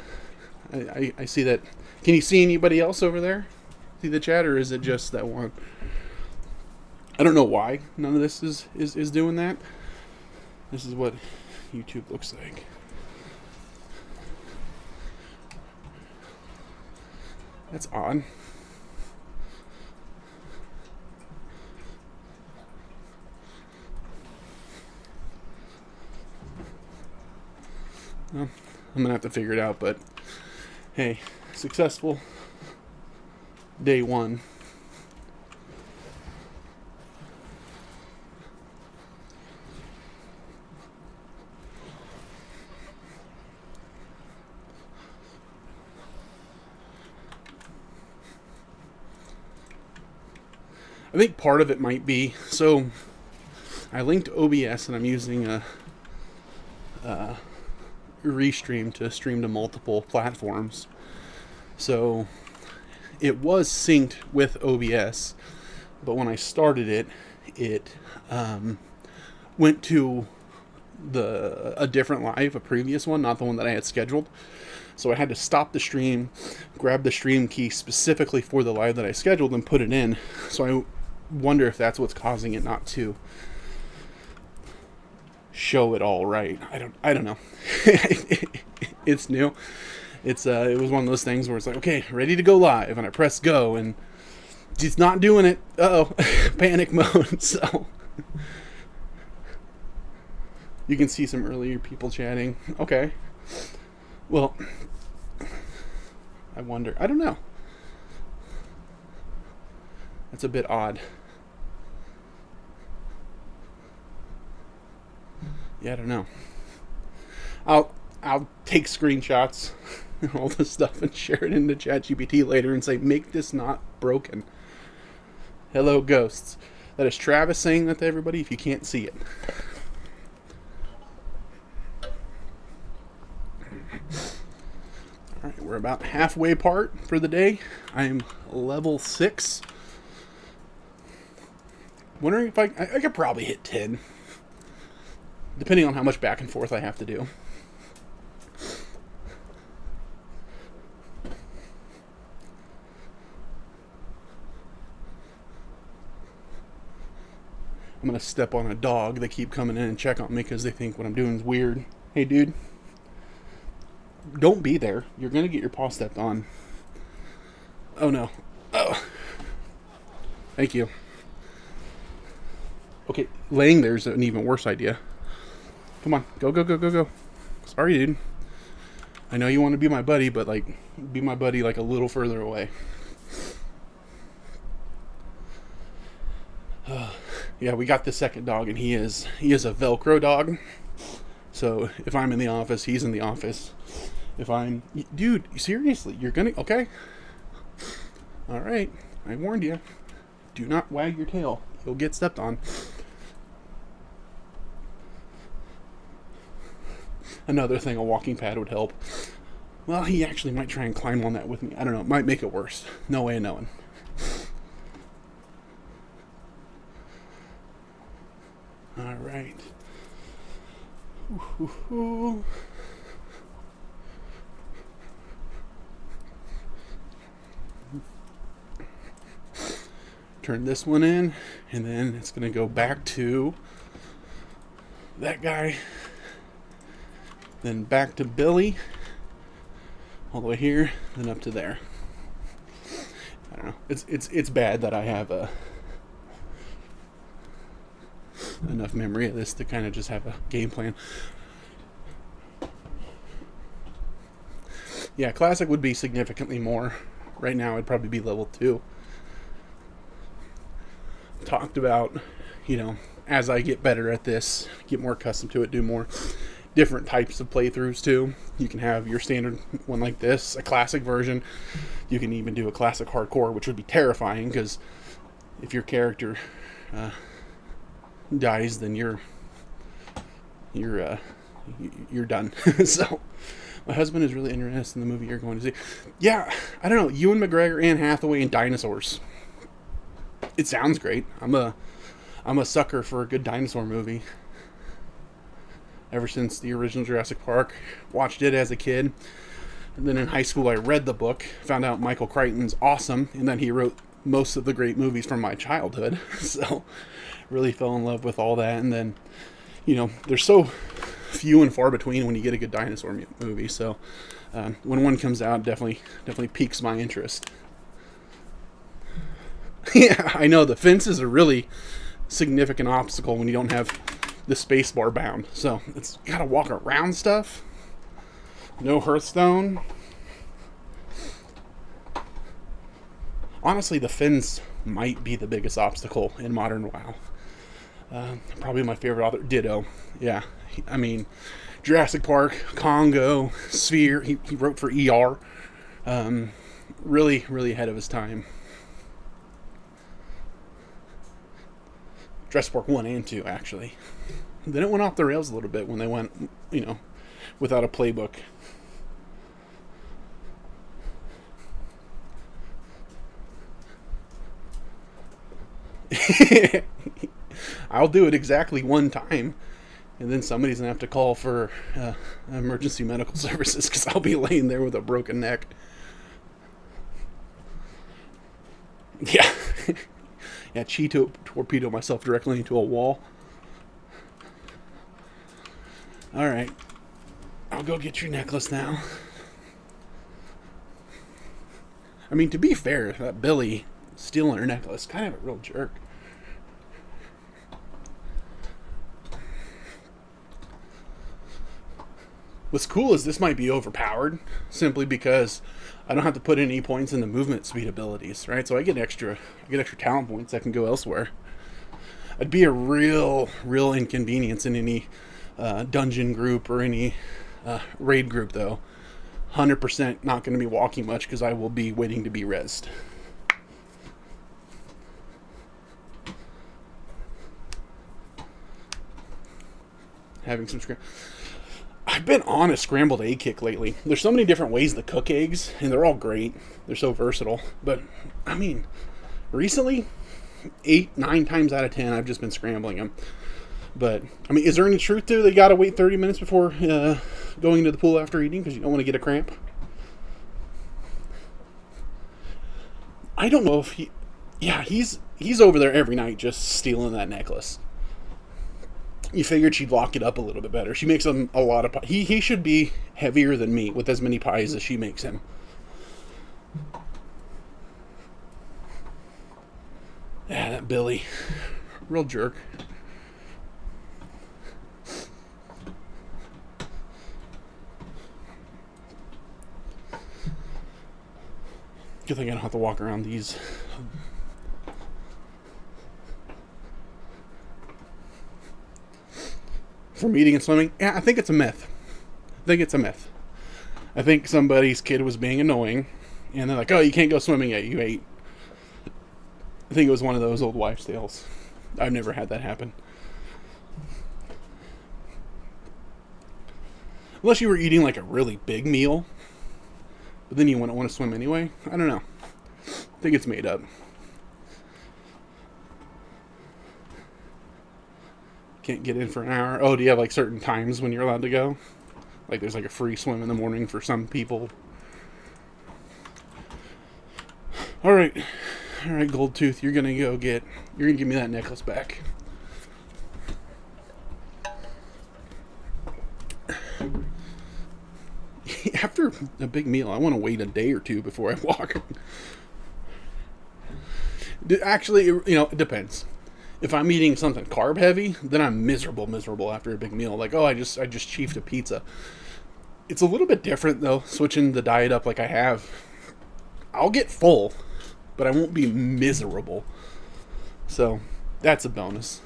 I see that. Can you see anybody else over there? See the chat, or is it just that one? I don't know why none of this is doing that. This is what YouTube looks like. That's odd. Well, I'm gonna have to figure it out, but hey, successful day 1. I think part of it might be, so I linked OBS and I'm using a Restream to stream to multiple platforms. So it was synced with OBS, but when I started it went to a different live, a previous one, not the one that I had scheduled. So I had to stop the stream, grab the stream key specifically for the live that I scheduled, and put it in. So I wonder if that's what's causing it not to show it all right. I don't know. It's new. It was one of those things where it's like, okay, ready to go live, and I press go, and it's not doing it. Uh-oh, panic mode. So you can see some earlier people chatting. Okay. Well, I wonder. I don't know. That's a bit odd. Yeah, I don't know. I'll take screenshots and all this stuff and share it into ChatGPT later and say, make this not broken. Hello, ghosts. That is Travis saying that to everybody if you can't see it. Alright, we're about halfway part for the day. I am level 6. Wondering if I could probably hit 10. Depending on how much back and forth I have to do. I'm going to step on a dog. They keep coming in and check on me because they think what I'm doing is weird. Hey, dude. Don't be there. You're going to get your paw stepped on. Oh, no. Oh. Thank you. Okay, laying there's an even worse idea. Come on. Go, go, go, go, go. Sorry, dude. I know you want to be my buddy, but, like, be my buddy, like, a little further away. Yeah, we got the second dog, and he is a Velcro dog. So if I'm in the office, he's in the office. If I'm... Dude, seriously, you're gonna... Okay. Alright, I warned you. Do not wag your tail. You'll get stepped on. Another thing, a walking pad would help. Well, he actually might try and climb on that with me. I don't know. It might make it worse. No way of knowing. All right. Ooh. Turn this one in, and then it's going to go back to that guy, then back to Billy, all the way here, then up to there. I don't know. It's bad that I have enough memory of this to kind of just have a game plan. Yeah, classic would be significantly more. Right now it'd probably be level 2. Talked about, as I get better at this, get more accustomed to it, do more different types of playthroughs too. You can have your standard one like this, a classic version. You can even do a classic hardcore, which would be terrifying because if your character dies, then you're done. So my husband is really interested in the movie you're going to see. Yeah, I don't know, Ewan McGregor, Anne Hathaway, and dinosaurs. It sounds great. I'm a sucker for a good dinosaur movie. Ever since the original Jurassic Park, watched it as a kid, and then in high school I read the book, found out Michael Crichton's awesome, and then he wrote most of the great movies from my childhood. So really fell in love with all that. And then there's so few and far between when you get a good dinosaur movie, so when one comes out, definitely piques my interest. Yeah, I know the fence is a really significant obstacle when you don't have the space bar bound, so it's gotta walk around stuff. No Hearthstone. Honestly, the fence might be the biggest obstacle in modern WoW. Probably my favorite author, Ditto. Yeah, I mean, Jurassic Park, Congo, Sphere. He wrote for ER. Really, really ahead of his time. Jurassic Park 1 and 2, actually. Then it went off the rails a little bit when they went, without a playbook. I'll do it exactly one time, and then somebody's gonna have to call for emergency medical services because I'll be laying there with a broken neck. Yeah. Yeah, torpedo myself directly into a wall. Alright. I'll go get your necklace now. I mean, to be fair, that Billy stealing her necklace, kind of a real jerk. What's cool is this might be overpowered, simply because I don't have to put any points in the movement speed abilities, right? So I get extra talent points that can go elsewhere. It'd be a real inconvenience in any dungeon group or any raid group, though. 100% not going to be walking much because I will be waiting to be rezzed. Having some I've been on a scrambled egg kick lately. There's so many different ways to cook eggs, and they're all great. They're so versatile. But, I mean, recently, 8, 9 times out of 10, I've just been scrambling them. But, I mean, is there any truth to they gotta wait 30 minutes before going into the pool after eating because you don't want to get a cramp? I don't know if he's over there every night just stealing that necklace. You figured she'd lock it up a little bit better. She makes him a lot of pies. He should be heavier than me with as many pies as she makes him. Yeah, that Billy. Real jerk. Good thing I don't have to walk around these. From eating and swimming? Yeah, I think it's a myth. I think somebody's kid was being annoying, and they're like, oh, you can't go swimming yet, you ate. I think it was one of those old wives' tales. I've never had that happen. Unless you were eating like a really big meal, but then you wouldn't want to swim anyway. I don't know. I think it's made up. Can't get in for an hour. Oh, do you have like certain times when you're allowed to go? Like there's like a free swim in the morning for some people. All right, Gold Tooth, you're gonna give me that necklace back. After a big meal, I want to wait a day or two before I walk. Actually, it depends. If I'm eating something carb heavy, then I'm miserable after a big meal. Like, oh, I just chiefed a pizza. It's a little bit different though, switching the diet up like I have. I'll get full, but I won't be miserable. So, that's a bonus.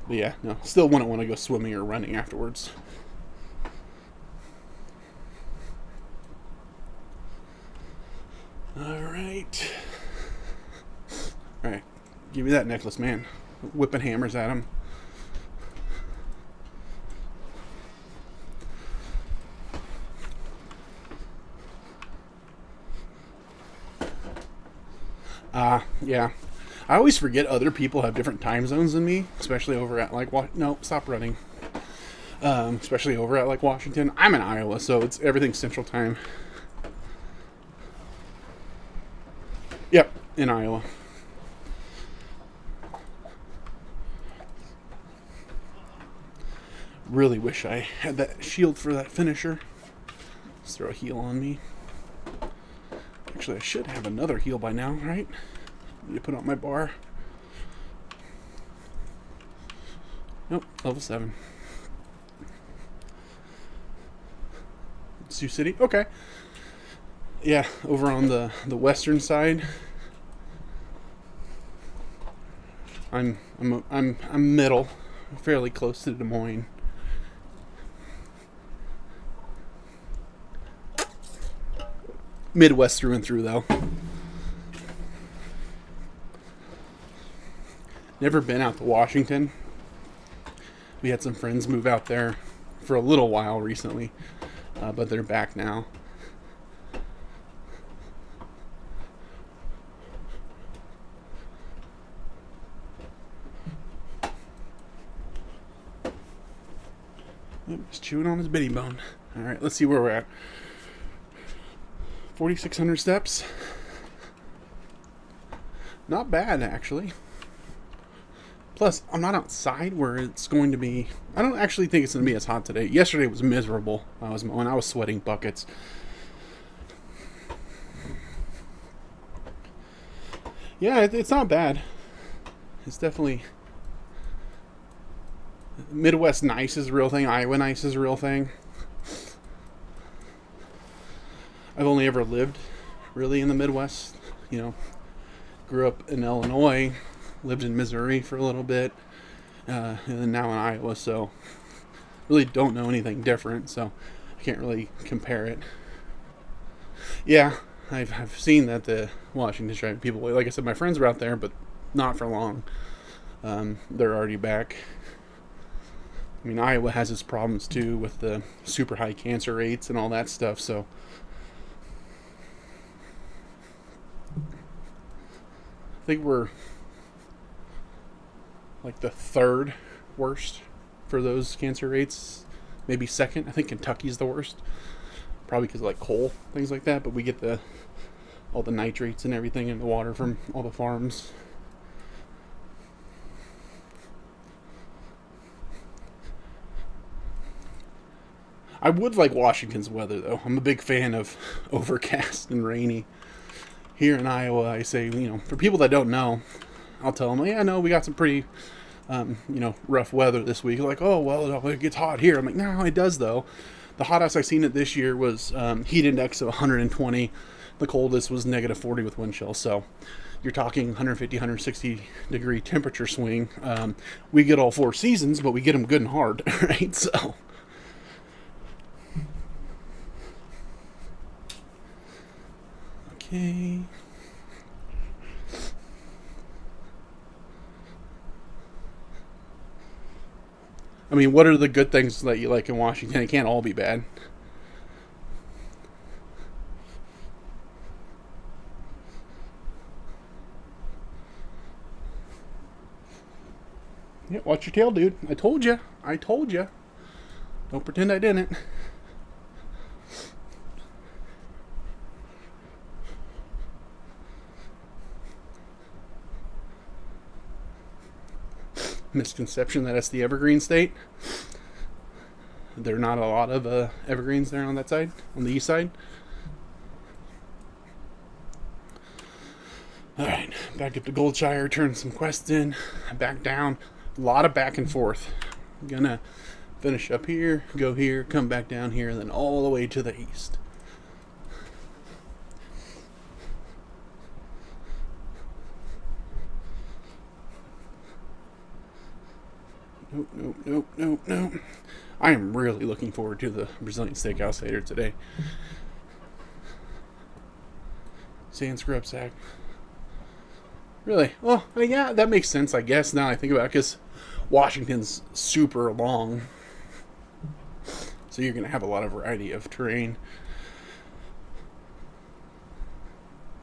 But yeah, no, still wouldn't want to go swimming or running afterwards. Alright, give me that necklace, man. Whipping hammers at him. Yeah. I always forget other people have different time zones than me, especially over at like no, stop running. Especially over at like Washington. I'm in Iowa, so it's everything's Central Time. Yep, in Iowa. Really wish I had that shield for that finisher. Let's throw a heal on me. Actually, I should have another heal by now, right? Need to put on my bar. Nope, level 7. Sioux City? Okay. Yeah, over on the western side. I'm middle, fairly close to Des Moines. Midwest through and through, though. Never been out to Washington. We had some friends move out there for a little while recently, but they're back now. Just chewing on his bitty bone. Alright, let's see where we're at. 4,600 steps. Not bad, actually. Plus, I'm not outside where it's going to be... I don't actually think it's going to be as hot today. Yesterday was miserable when I was sweating buckets. Yeah, it's not bad. It's definitely... Midwest nice is a real thing. Iowa nice is a real thing. I've only ever lived really in the Midwest. Grew up in Illinois, lived in Missouri for a little bit, and now in Iowa, so really don't know anything different, so I can't really compare it. Yeah, I've seen that the Washington's driving people away. Like I said, my friends were out there, but not for long. They're already back. I mean, Iowa has its problems too with the super high cancer rates and all that stuff, so I think we're like the third worst for those cancer rates. Maybe second. I think Kentucky's the worst. Probably because of like coal, things like that, but we get all the nitrates and everything in the water from all the farms. I would like Washington's weather, though. I'm a big fan of overcast and rainy. Here in Iowa, I say, for people that don't know, I'll tell them, yeah, no, we got some pretty, rough weather this week. Like, oh, well, it gets hot here. I'm like, no, it does, though. The hottest I seen it this year was heat index of 120. The coldest was negative 40 with wind chill. So you're talking 150, 160 degree temperature swing. We get all 4 seasons, but we get them good and hard, right? So... Okay. I mean, what are the good things that you like in Washington? It can't all be bad. Yeah, watch your tail, dude. I told you. Don't pretend I didn't. Misconception that it's the evergreen state. There are not a lot of evergreens there on that side, on the east side. Alright, back up to Goldshire, turn some quests in, back down. A lot of back and forth. I'm gonna finish up here, go here, come back down here, and then all the way to the east. Nope. I am really looking forward to the Brazilian steakhouse later today. Sand scrub sack. Really? Well, yeah, that makes sense, I guess, now I think about it, because Washington's super long. So you're going to have a lot of variety of terrain.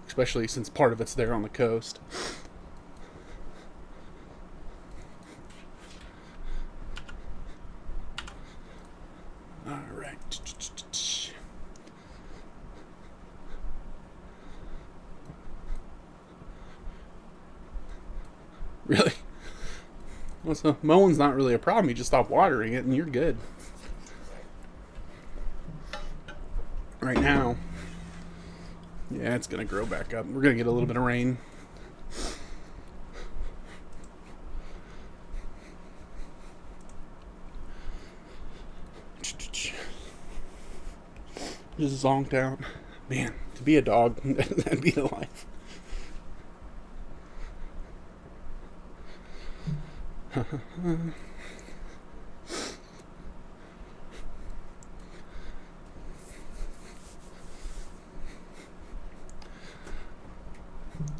Especially since part of it's there on the coast. Really? Well, so mowing's not really a problem. You just stop watering it and you're good. Right now, yeah, it's going to grow back up. We're going to get a little bit of rain. Just zonked out. Man, to be a dog, that'd be the life.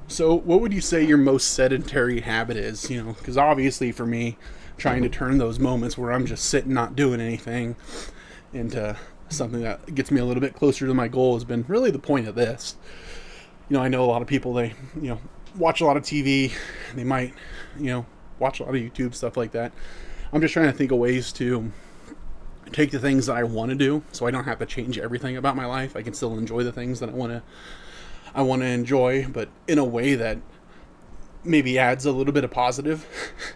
So, what would you say your most sedentary habit is? Because obviously for me, trying to turn those moments where I'm just sitting, not doing anything, into something that gets me a little bit closer to my goal has been really the point of this. I know a lot of people, they, watch a lot of TV, they might, watch a lot of YouTube, stuff like that. I'm just trying to think of ways to take the things that I want to do, so I don't have to change everything about my life. I can still enjoy the things that I want to enjoy, but in a way that maybe adds a little bit of positive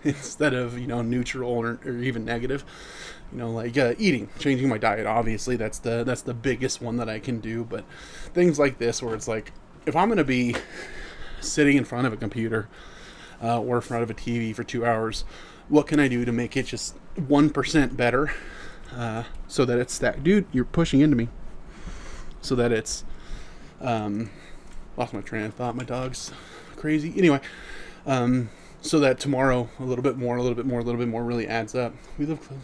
instead of neutral or even negative. Like eating, changing my diet. Obviously, that's the biggest one that I can do. But things like this, where it's like, if I'm going to be sitting in front of a computer or in front of a TV for 2 hours, what can I do to make it just 1% better, so that it's that, dude, you're pushing into me, so that it's lost my train of thought. My dog's crazy. Anyway, so that tomorrow a little bit more, a little bit more, a little bit more really adds up. We live close.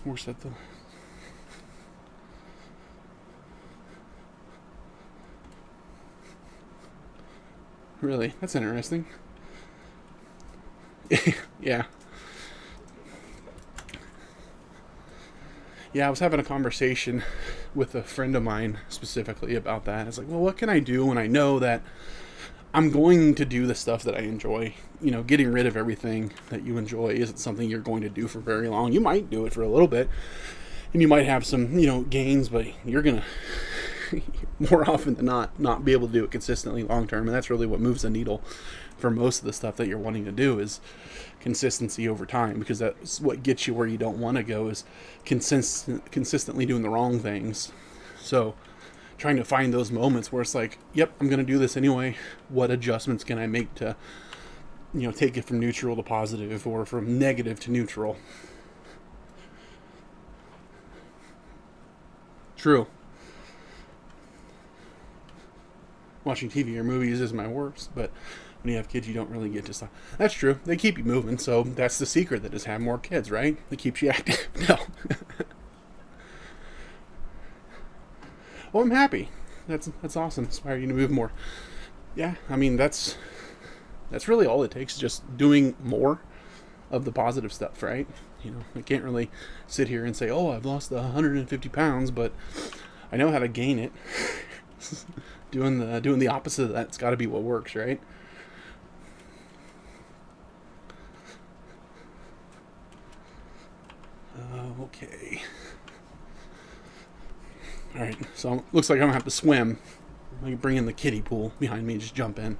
Where's that though? Really? That's interesting. Yeah. Yeah, I was having a conversation with a friend of mine specifically about that. It's like, well, what can I do when I know that I'm going to do the stuff that I enjoy? You know, getting rid of everything that you enjoy isn't something you're going to do for very long. You might do it for a little bit, and you might have some, gains, but you're going to, more often than not be able to do it consistently long term. And that's really what moves the needle for most of the stuff that you're wanting to do is consistency over time, because that's what gets you where you don't want to go, is consistently doing the wrong things. So trying to find those moments where it's like, yep, I'm going to do this anyway. What adjustments can I make to, take it from neutral to positive, or from negative to neutral? True. Watching TV or movies is my worst, but when you have kids, you don't really get to stop. That's true. They keep you moving, so that's the secret, that is have more kids, right? It keeps you active. No. Well, I'm happy. That's awesome. Inspire you to move more. Yeah, I mean, that's really all it takes, just doing more of the positive stuff, right? I can't really sit here and say, oh, I've lost 150 pounds, but I know how to gain it. doing the opposite of that's got to be what works, right? Okay. All right. So looks like I'm gonna have to swim. I can bring in the kiddie pool behind me and just jump in.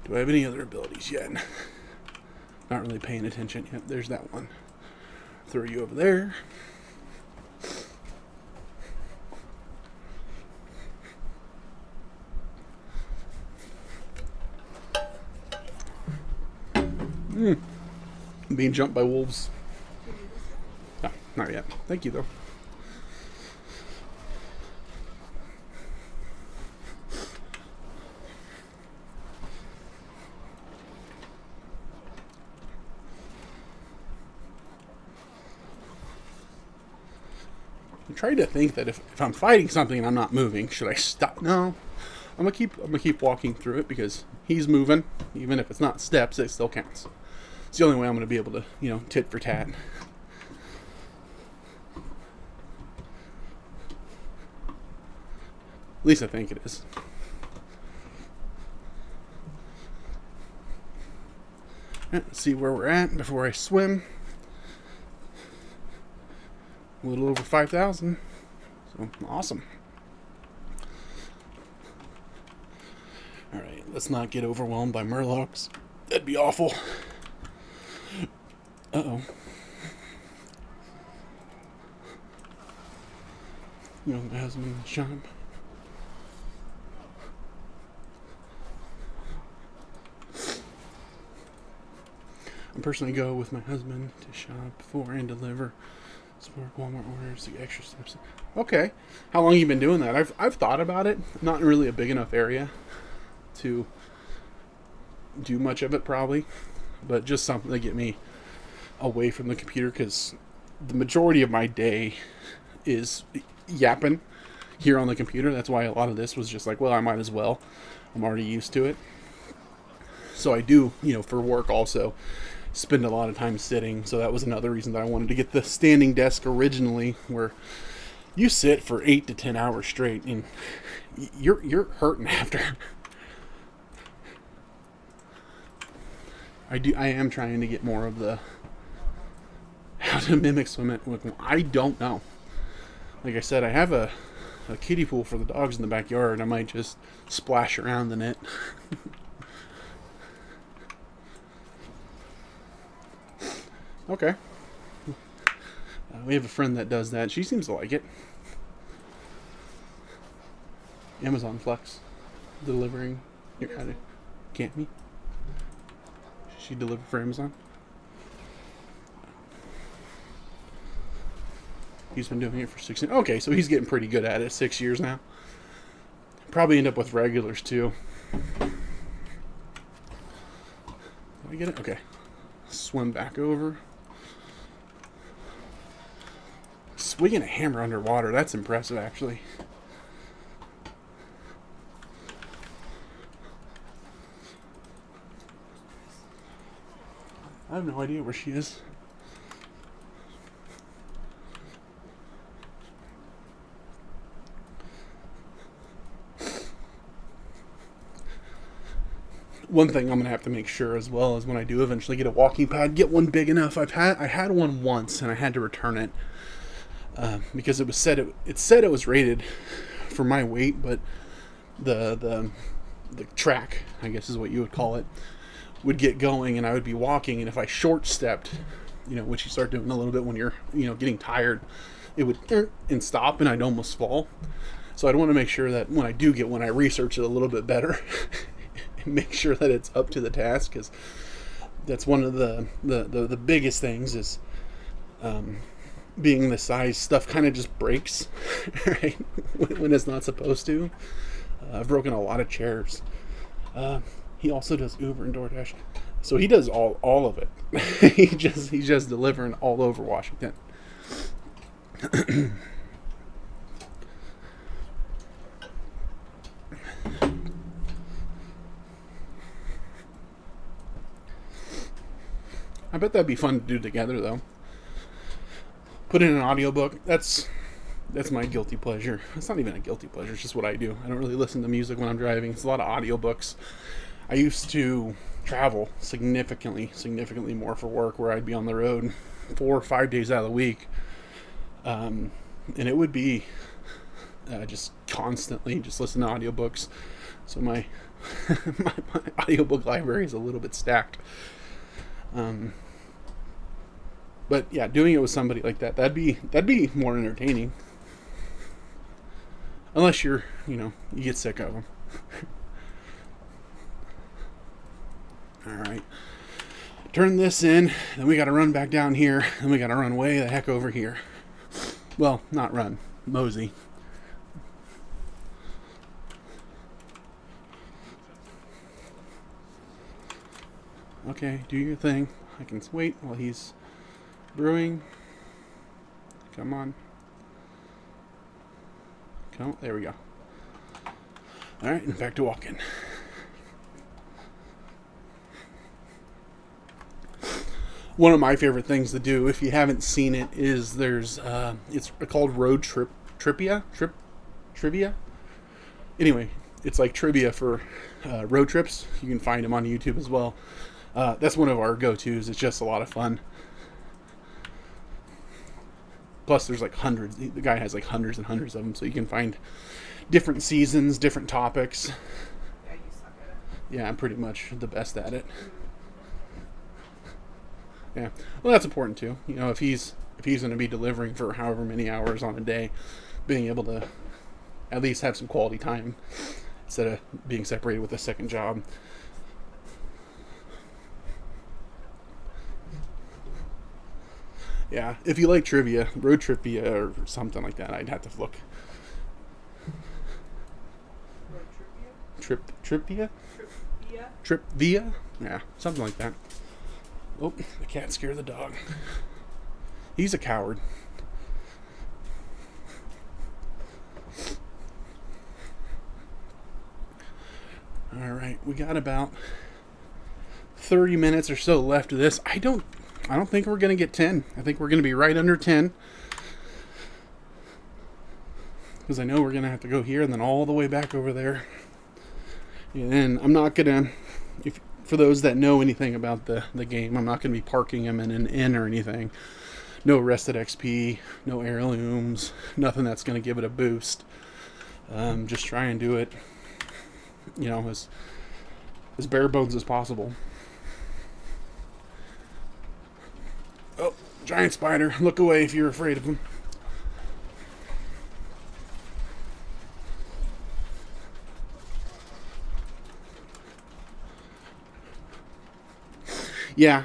Do I have any other abilities yet? Not really paying attention yet. There's that one. Throw you over there. Being jumped by wolves. No, not yet. Thank you, though. I'm trying to think that if I'm fighting something and I'm not moving, should I stop? No. I'm gonna keep walking through it, because he's moving. Even if it's not steps, it still counts. It's the only way I'm gonna be able to, tit for tat. At least I think it is. Let's see where we're at before I swim. A little over 5,000. So awesome. Alright, let's not get overwhelmed by murlocs. That'd be awful. Uh-oh. My husband in the shop. I personally go with my husband to shop for and deliver smart Walmart orders to get extra steps. Okay. How long have you been doing that? I've thought about it. Not really a big enough area to do much of it, probably. But just something to get me away from the computer, because the majority of my day is yapping here on the computer. That's why a lot of this was just like, well, I might as well. I'm already used to it. So I do, for work also spend a lot of time sitting. So that was another reason that I wanted to get the standing desk originally, where you sit for 8 to 10 hours straight and you're hurting after. I am trying to get more of the how to mimic swim. I don't know. Like I said, I have a kiddie pool for the dogs in the backyard. I might just splash around in it. Okay. We have a friend that does that. She seems to like it. Amazon Flex. Delivering. Can't me? She delivered for Amazon? He's been doing it for 6 years. Okay, so he's getting pretty good at it. 6 years now. Probably end up with regulars too. Did I get it? Okay. Swim back over. Swinging a hammer underwater. That's impressive, actually. I have no idea where she is. One thing I'm gonna have to make sure as well is when I do eventually get a walking pad, get one big enough. I had one once and I had to return it because it said it was rated for my weight, but the track, I guess is what you would call it, would get going and I would be walking, and if I short stepped, which you start doing a little bit when you're getting tired, it would and stop and I'd almost fall. So I'd want to make sure that when I do get one, I research it a little bit better and make sure that it's up to the task, because that's one of the biggest things is being the size, stuff kind of just breaks right when it's not supposed to. I've broken a lot of chairs. He also does Uber and DoorDash, so he does all of it. He's just delivering all over Washington. I bet that'd be fun to do together, though. Put in an audiobook. That's my guilty pleasure. It's not even a guilty pleasure. It's just what I do. I don't really listen to music when I'm driving. It's a lot of audiobooks. I used to travel significantly more for work, where I'd be on the road 4 or 5 days out of the week. And it would be just constantly just listen to audiobooks. So my audiobook library is a little bit stacked. But yeah, doing it with somebody like that'd be more entertaining. Unless you get sick of them. Alright. Turn this in, then we gotta run back down here, then we gotta run way the heck over here. Well, not run. Mosey. Okay, do your thing. I can wait while he's brewing. Come on. There we go. Alright, and back to walking. One of my favorite things to do, if you haven't seen it, is there's it's called road trivia. Anyway, it's like trivia for road trips. You can find them on YouTube as well. That's one of our go-tos. It's just a lot of fun. Plus, there's like hundreds. The guy has like hundreds and hundreds of them, so you can find different seasons, different topics. Yeah, you suck at it. Yeah, I'm pretty much the best at it. Yeah, well, that's important too. If he's going to be delivering for however many hours on a day, being able to at least have some quality time instead of being separated with a second job. Yeah, if you like trivia, road trivia or something like that, I'd have to look. Road Trivia? trivia? Trivia? Yeah, something like that. Oh, the cat scared the dog. He's a coward. Alright, we got about 30 minutes or so left of this. I don't think we're going to get 10. I think we're going to be right under 10. Because I know we're going to have to go here and then all the way back over there. And I'm not going to... For those that know anything about the game, I'm not going to be parking them in an inn or anything. No rested XP, no heirlooms, nothing that's going to give it a boost. Just try and do it, as bare bones as possible. Oh, giant spider. Look away if you're afraid of him. Yeah.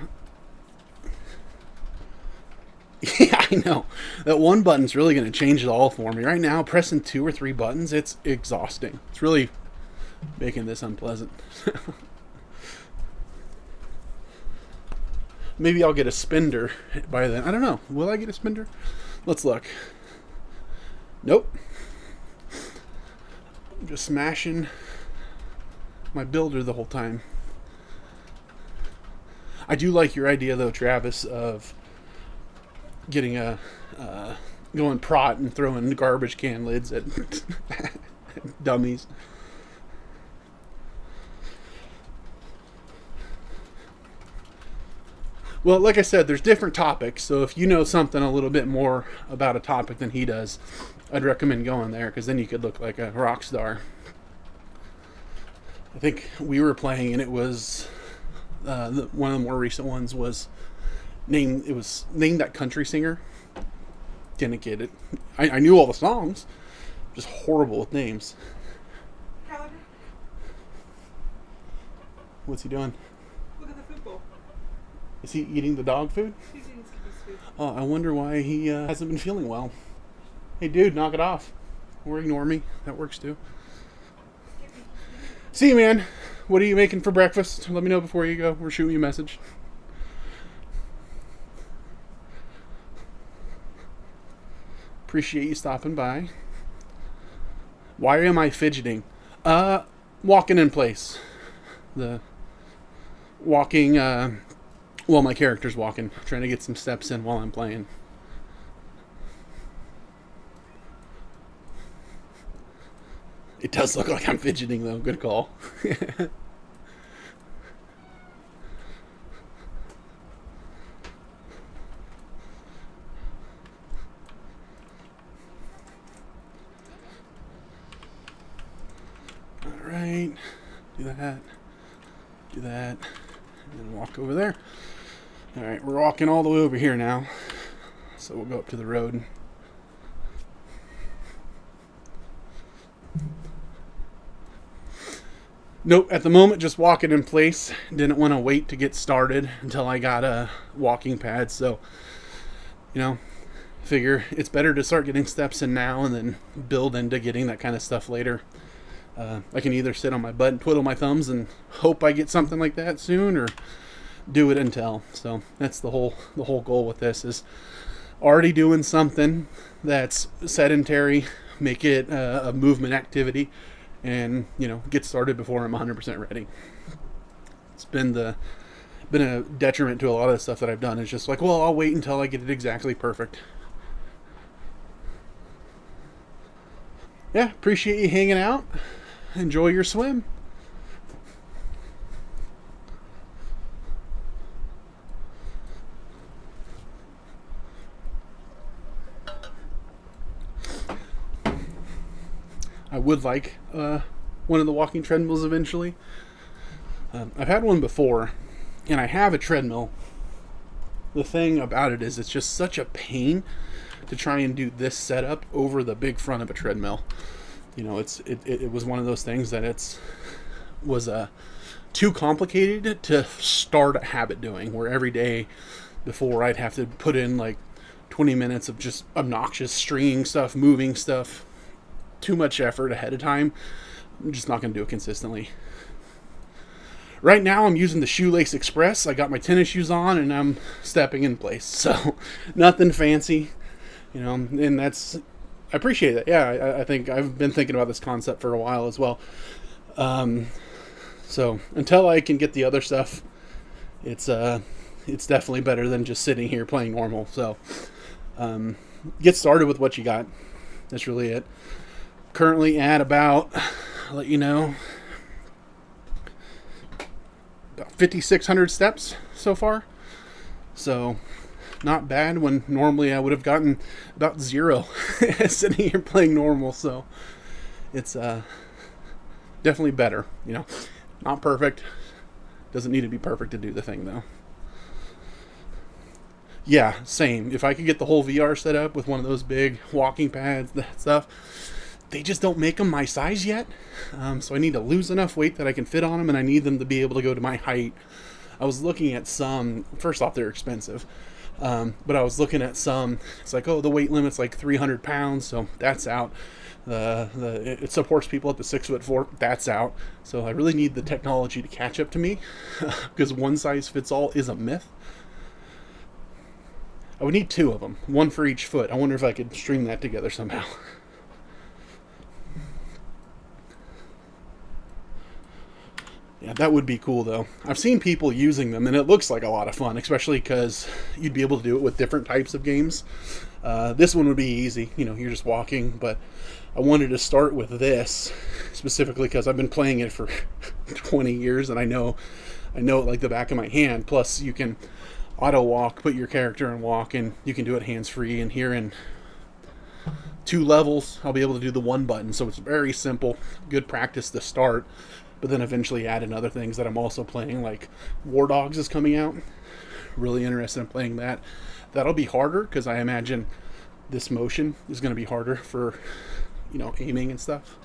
Yeah, I know. That one button's really going to change it all for me. Right now, pressing 2 or 3 buttons, it's exhausting. It's really making this unpleasant. Maybe I'll get a spender by then. I don't know. Will I get a spender? Let's look. Nope. I'm just smashing my builder the whole time. I do like your idea, though, Travis, of getting a going prot and throwing garbage can lids at dummies. Well, like I said, there's different topics, so if you know something a little bit more about a topic than he does, I'd recommend going there, because then you could look like a rock star. I think we were playing, and it was one of the more recent ones was Name That Country Singer. Didn't get it. I knew all the songs, just horrible with names. Calendar, What's he doing? look at the food bowl. Is he eating the dog food? He's eating Skippy's food. Oh, I wonder why he hasn't been feeling well. Hey, dude, knock it off. Or ignore me. That works too. Skippy. See you, man. What are you making for breakfast? Let me know before you go, or shoot me a message. Appreciate you stopping by. Why am I fidgeting? Walking in place. The walking, well, my character's walking. Trying to get some steps in while I'm playing. It does look like I'm fidgeting, though. Good call. Alright. Do that. Do that. And then walk over there. Alright, we're walking all the way over here now. So we'll go up to the road. Nope, at the moment, just walking in place. Didn't want to wait to get started until I got a walking pad. So, you know, figure it's better to start getting steps in now and then build into getting that kind of stuff later. I can either sit on my butt and twiddle my thumbs and hope I get something like that soon, or do it until. So that's the whole goal with this, is already doing something that's sedentary, make it a movement activity, and, you know, get started before I'm 100% ready. It's been a detriment to a lot of the stuff that I've done. It's just like, well, I'll wait until I get it exactly perfect. Yeah, appreciate you hanging out. Enjoy your swim. I would like one of the walking treadmills eventually. I've had one before, and I have a treadmill. The thing about it is it's just such a pain to try and do this setup over the big front of a treadmill. You know, it was one of those things that was too complicated to start a habit doing, where every day before I'd have to put in like 20 minutes of just obnoxious stringing stuff, moving stuff. Too much effort ahead of time. I'm just not going to do it consistently. Right now I'm using the Shoelace Express. I got my tennis shoes on and I'm stepping in place. So nothing fancy, you know, and I appreciate that. Yeah, I think I've been thinking about this concept for a while as well. So until I can get the other stuff, it's definitely better than just sitting here playing normal. So get started with what you got. That's really it. Currently at about, I'll let you know, about 5,600 steps so far. So not bad, when normally I would have gotten about 0 sitting here playing normal. So it's definitely better, you know. Not perfect. Doesn't need to be perfect to do the thing, though. Yeah, same. If I could get the whole VR set up with one of those big walking pads, that stuff, they just don't make them my size yet. So I need to lose enough weight that I can fit on them, and I need them to be able to go to my height. I was looking at some. First off, they're expensive. But I was looking at some. It's like, oh, the weight limit's like 300 pounds, so that's out. It supports people up to 6'4". That's out. So I really need the technology to catch up to me, because one size fits all is a myth. I would need 2 of them, one for each foot. I wonder if I could string that together somehow. Yeah, that would be cool, though. I've seen people using them, and it looks like a lot of fun, especially because you'd be able to do it with different types of games. This one would be easy. You're just walking, but I wanted to start with this specifically because I've been playing it for 20 years, and I know it like the back of my hand. Plus, you can auto walk, put your character in walk, and you can do it hands-free. And here in 2 levels, I'll be able to do the 1 button, so it's very simple. Good practice to start. But then eventually add in other things that I'm also playing, like War Dogs is coming out. Really interested in playing that. That'll be harder because I imagine this motion is going to be harder for, aiming and stuff.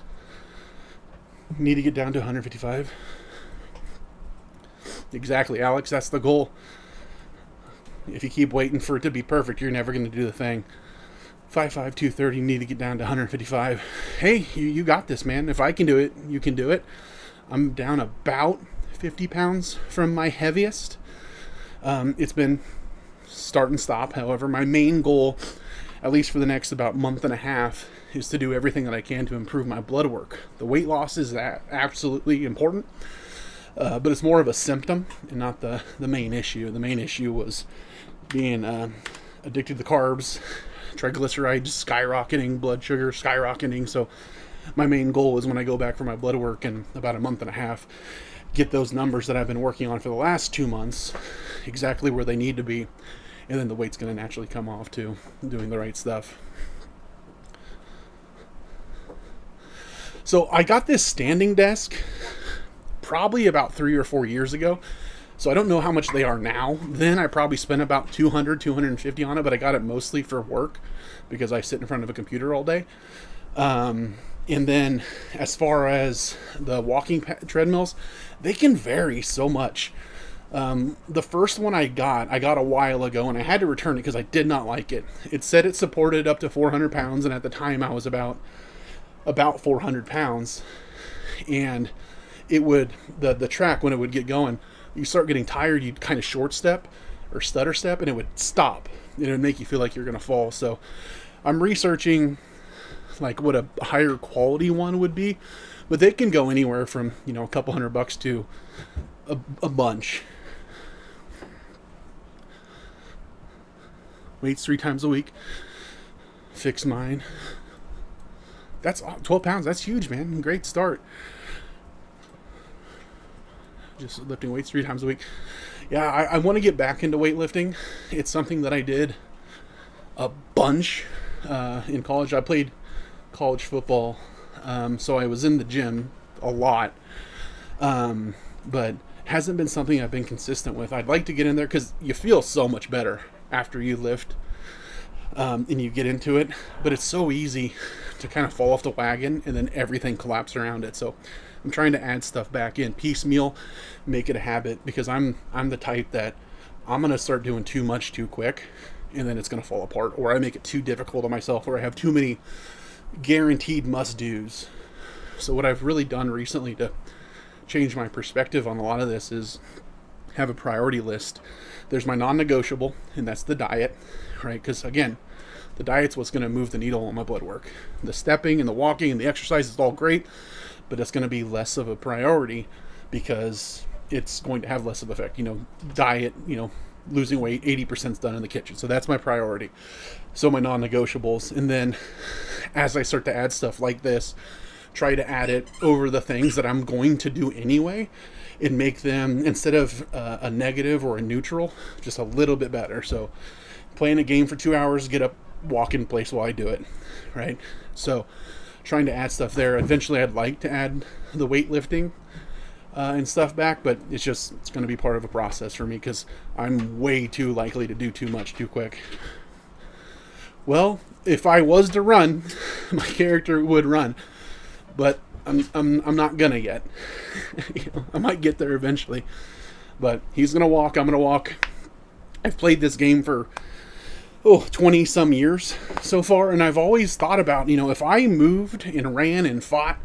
Need to get down to 155. Exactly, Alex. That's the goal. If you keep waiting for it to be perfect, you're never going to do the thing. 5'5", 230. Need to get down to 155. Hey, you got this, man. If I can do it, you can do it. I'm down about 50 pounds from my heaviest. It's been start and stop. However, my main goal, at least for the next about month and a half, is to do everything that I can to improve my blood work. The weight loss is absolutely important, but it's more of a symptom and not the main issue. The main issue was being addicted to carbs, triglycerides skyrocketing, blood sugar skyrocketing. So my main goal is when I go back for my blood work in about a month and a half, get those numbers that I've been working on for the last 2 months exactly where they need to be, and then the weight's going to naturally come off too, doing the right stuff. So I got this standing desk probably about 3 or 4 years ago. So I don't know how much they are now. Then I probably spent about 200, 250 on it, but I got it mostly for work because I sit in front of a computer all day. And then as far as the walking treadmills, they can vary so much. The first one I got a while ago, and I had to return it because I did not like it. It said it supported up to 400 pounds, and at the time I was about 400 pounds. And it would, the track, when it would get going, you start getting tired, you'd kind of short step or stutter step, and it would stop. It would make you feel like you're going to fall. So I'm researching like what a higher quality one would be, but they can go anywhere from a couple $100 to a bunch. Weights 3 times a week. Fix mine. That's 12 pounds. That's huge, man. Great start. Just lifting weights 3 times a week. Yeah, I want to get back into weightlifting. It's something that I did a bunch in college. I played college football, so I was in the gym a lot, but hasn't been something I've been consistent with. I'd like to get in there because you feel so much better after you lift, and you get into it, but it's so easy to kind of fall off the wagon and then everything collapse around it. So I'm trying to add stuff back in piecemeal, make it a habit, because I'm the type that I'm going to start doing too much too quick, and then it's going to fall apart, or I make it too difficult on myself, or I have too many guaranteed must-dos. So what I've really done recently to change my perspective on a lot of this is have a priority list. There's my non-negotiable, and that's the diet, right? Because again, the diet's what's going to move the needle on my blood work. The stepping and the walking and the exercise is all great, but it's going to be less of a priority because it's going to have less of effect. Diet, losing weight, 80% is done in the kitchen. So that's my priority. So my non-negotiables. And then as I start to add stuff like this, try to add it over the things that I'm going to do anyway and make them, instead of a negative or a neutral, just a little bit better. So playing a game for 2 hours, get up, walk in place while I do it, right? So trying to add stuff there. Eventually I'd like to add the weightlifting and stuff back, but it's going to be part of a process for me because I'm way too likely to do too much too quick. Well, if I was to run, my character would run, but I'm not gonna yet. I might get there eventually, but he's gonna walk. I'm gonna walk. I've played this game for 20 some years so far, and I've always thought about, if I moved and ran and fought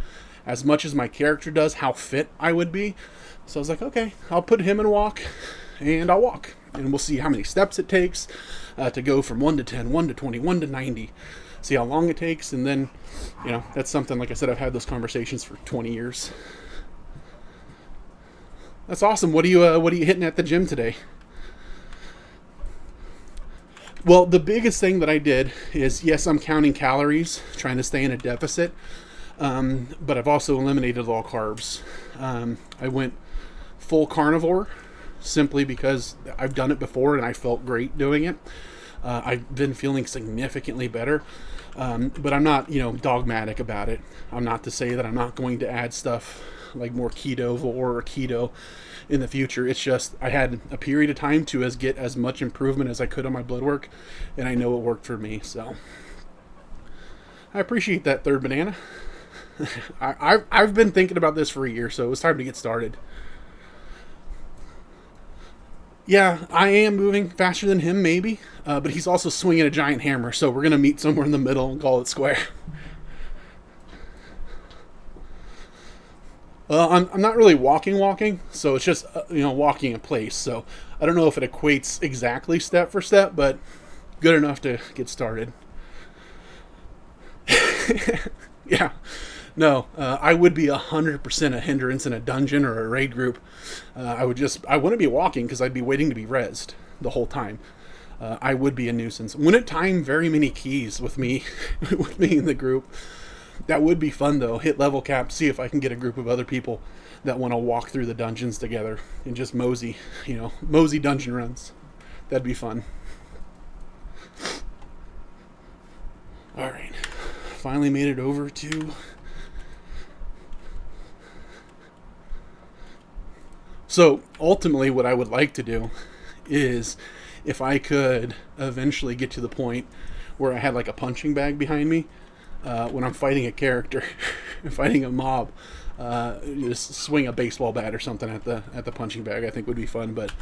as much as my character does, how fit I would be. So I was like, okay, I'll put him in walk, and I'll walk, and we'll see how many steps it takes to go from 1 to 10, 1 to 20, 1 to 90. See how long it takes, and then, that's something, like I said, I've had those conversations for 20 years. That's awesome. What are you hitting at the gym today? Well, the biggest thing that I did is, yes, I'm counting calories, trying to stay in a deficit, but I've also eliminated all carbs. I went full carnivore simply because I've done it before and I felt great doing it. I've been feeling significantly better, but I'm not, dogmatic about it. I'm not to say that I'm not going to add stuff like more ketovore or keto in the future. It's just I had a period of time to get as much improvement as I could on my blood work, and I know it worked for me. So I appreciate that third banana. I've been thinking about this for a year, so it was time to get started. Yeah, I am moving faster than him, maybe, but he's also swinging a giant hammer, so we're going to meet somewhere in the middle and call it square. I'm not really walking, so it's just, walking in place. So I don't know if it equates exactly step for step, but good enough to get started. Yeah. No, I would be 100% a hindrance in a dungeon or a raid group. I wouldn't be walking because I'd be waiting to be rezzed the whole time. I would be a nuisance. Wouldn't time very many keys with me, in the group. That would be fun though. Hit level cap, see if I can get a group of other people that want to walk through the dungeons together and just mosey dungeon runs. That'd be fun. All right, finally made it over to. So ultimately what I would like to do is if I could eventually get to the point where I had like a punching bag behind me when I'm fighting a character, fighting a mob, just swing a baseball bat or something at the punching bag, I think would be fun. But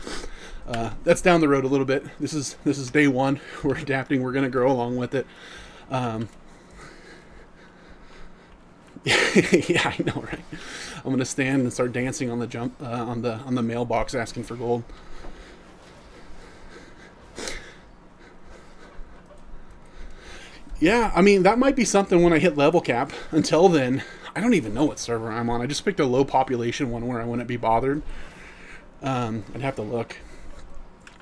that's down the road a little bit. This is day one. We're adapting. We're going to grow along with it. Yeah, I know, right? I'm gonna stand and start dancing on the jump on the mailbox, asking for gold. Yeah, I mean that might be something when I hit level cap. Until then, I don't even know what server I'm on. I just picked a low population one where I wouldn't be bothered. I'd have to look,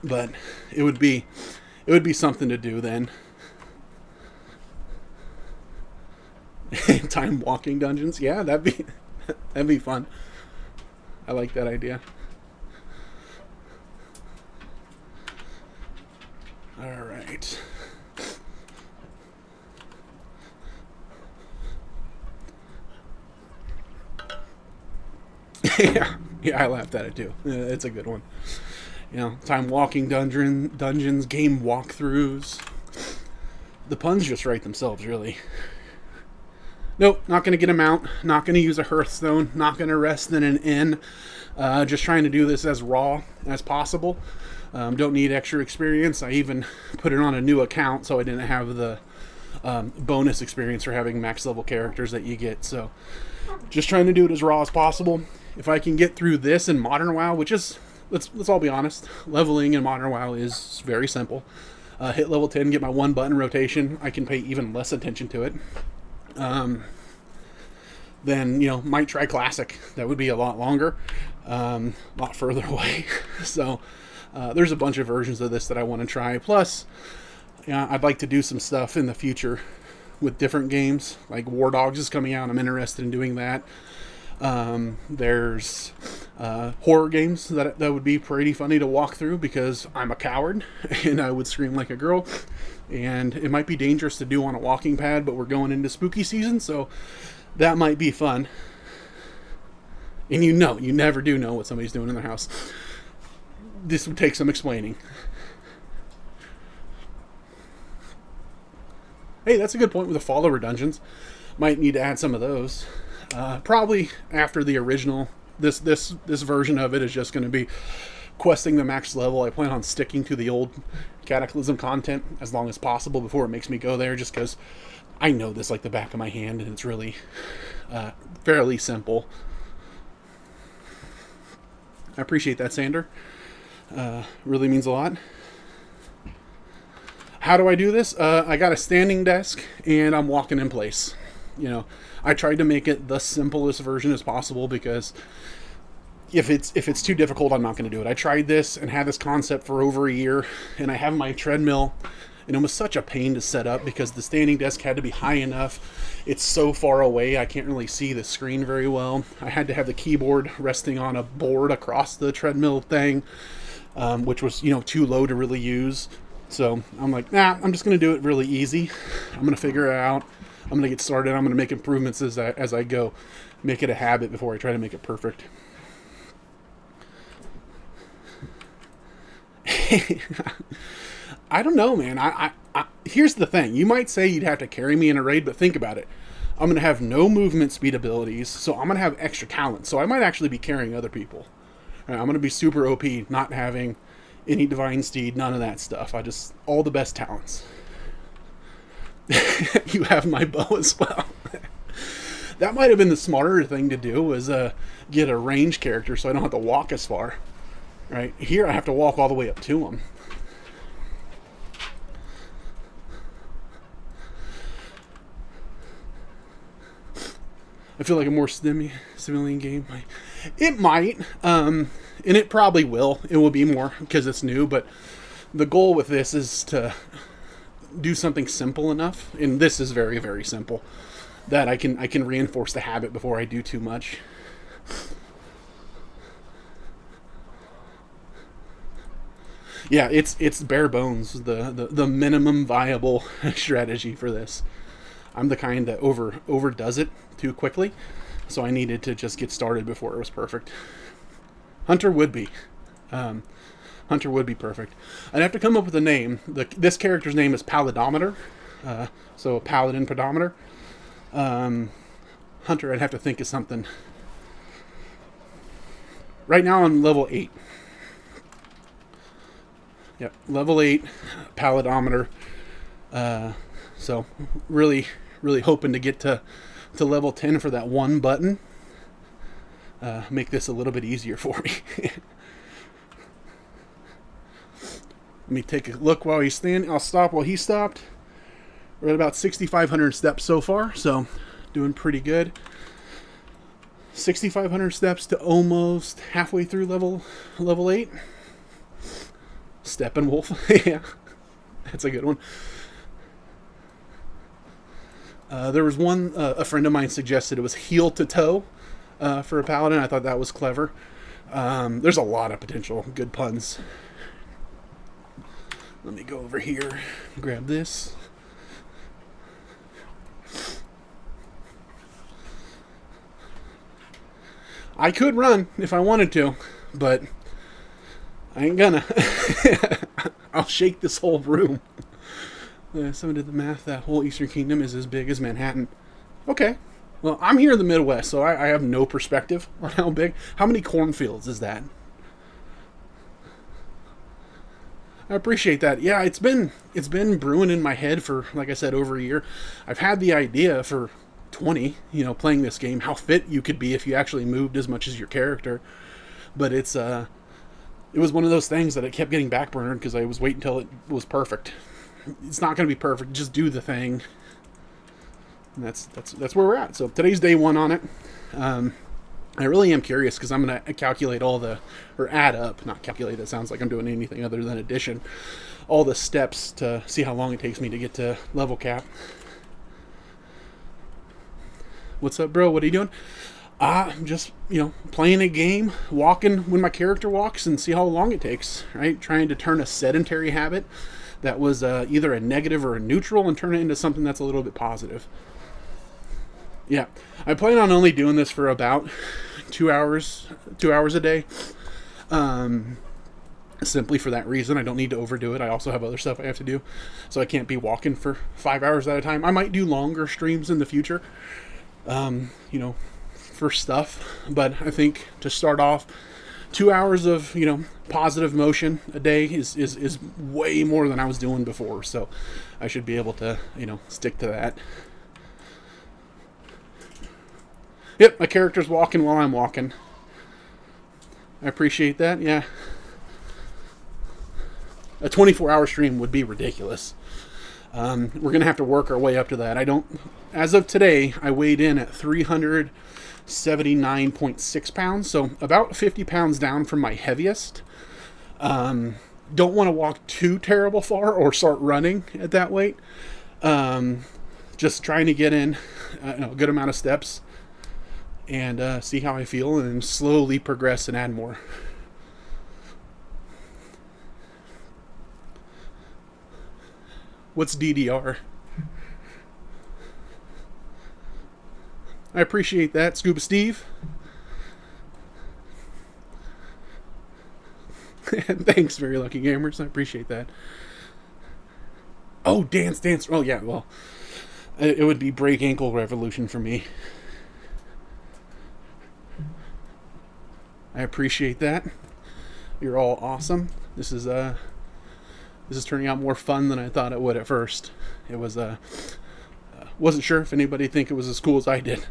but it would be something to do then. Time walking dungeons, yeah, that'd be fun. I like that idea. All right. yeah, I laughed at it too. It's a good one. Time walking dungeons, game walkthroughs. The puns just write themselves, really. Nope, not going to get a mount, not going to use a Hearthstone, not going to rest in an inn. Just trying to do this as raw as possible. Don't need extra experience. I even put it on a new account so I didn't have the bonus experience for having max level characters that you get. So just trying to do it as raw as possible. If I can get through this in Modern WoW, which is, let's all be honest, leveling in Modern WoW is very simple. Hit level 10, get my one button rotation. I can pay even less attention to it. Then might try classic. That would be a lot longer, a lot further away. So there's a bunch of versions of this that I want to try. Plus, I'd like to do some stuff in the future with different games. Like War Dogs is coming out. I'm interested in doing that. There's horror games that would be pretty funny to walk through because I'm a coward and I would scream like a girl. And it might be dangerous to do on a walking pad, but we're going into spooky season, so that might be fun. And you never do know what somebody's doing in their house. This would take some explaining. Hey, that's a good point with the follower dungeons. Might need to add some of those. Probably after the original. This version of it is just going to be questing the max level. I plan on sticking to the old Cataclysm content as long as possible before it makes me go there, just because I know this like the back of my hand, and it's really fairly simple. I appreciate that, Sander. Really means a lot. How do I do this? I got a standing desk, and I'm walking in place. You know, I tried to make it the simplest version as possible, because if it's too difficult, I'm not going to do it. I tried this and had this concept for over a year, and I have my treadmill, and it was such a pain to set up because the standing desk had to be high enough. It's so far away, I can't really see the screen very well. I had to have the keyboard resting on a board across the treadmill thing, which was, too low to really use. So I'm like, nah, I'm just going to do it really easy. I'm going to figure it out. I'm going to get started. I'm going to make improvements as I go. Make it a habit before I try to make it perfect. I don't know, man. I here's the thing. You might say you'd have to carry me in a raid, but think about it. I'm going to have no movement speed abilities, so I'm going to have extra talent. So I might actually be carrying other people. I'm going to be super OP, not having any divine steed, none of that stuff. All the best talents. You have my bow as well. That might have been the smarter thing to do, was get a range character so I don't have to walk as far. Right? Here I have to walk all the way up to him. I feel like a more civilian game. It might, and it probably will. It will be more because it's new, but the goal with this is to do something simple enough, and this is very, very simple, that I can reinforce the habit before I do too much. Yeah, it's bare bones, the minimum viable strategy for this. I'm the kind that overdoes it too quickly, so I needed to just get started before it was perfect. Hunter would be perfect. I'd have to come up with a name. This character's name is Palidometer, so Paladin Pedometer. Hunter, I'd have to think of something. Right now I'm level 8. Yep, level 8, Palidometer. So really hoping to get to level 10 for that one button. Make this a little bit easier for me. Let me take a look while he's standing. I'll stop while he stopped. We're at about 6,500 steps so far, so doing pretty good. 6,500 steps to almost halfway through level 8. Steppenwolf. Yeah, that's a good one. There was one, a friend of mine suggested it was heel to toe for a paladin. I thought that was clever. There's a lot of potential good puns. Let me go over here and grab this. I could run if I wanted to, but I ain't gonna. I'll shake this whole room. Someone did the math. That whole Eastern Kingdom is as big as Manhattan. Okay. Well, I'm here in the Midwest, so I have no perspective on how big. How many cornfields is that? I appreciate that. Yeah, it's been brewing in my head for, like I said, over a year. I've had the idea for 20, playing this game, how fit you could be if you actually moved as much as your character. But it was one of those things that it kept getting backburnered because I was waiting until it was perfect. It's not going to be perfect. Just do the thing. And that's where we're at. So today's day 1 on it. I really am curious because I'm going to calculate add up, not calculate. It sounds like I'm doing anything other than addition. All the steps to see how long it takes me to get to level cap. What's up, bro? What are you doing? I'm just, playing a game, walking when my character walks and see how long it takes, right? Trying to turn a sedentary habit that was either a negative or a neutral and turn it into something that's a little bit positive. Yeah, I plan on only doing this for about 2 hours a day. Simply for that reason. I don't need to overdo it. I also have other stuff I have to do, so I can't be walking for 5 hours at a time. I might do longer streams in the future, for stuff, but I think to start off, 2 hours of, positive motion a day is way more than I was doing before. So I should be able to, stick to that. Yep, my character's walking while I'm walking. I appreciate that, yeah. A 24-hour stream would be ridiculous. We're going to have to work our way up to that. As of today, I weighed in at 379.6 pounds, so about 50 pounds down from my heaviest. Don't want to walk too terrible far or start running at that weight. Just trying to get in a good amount of steps and see how I feel, and then slowly progress and add more. What's DDR? I appreciate that, Scuba Steve. Thanks, Very Lucky Gamers. I appreciate that. Oh, dance. Oh, yeah, well, it would be break ankle revolution for me. I appreciate that. You're all awesome. This is turning out more fun than I thought it would at first. It was wasn't sure if anybody'd think it was as cool as I did.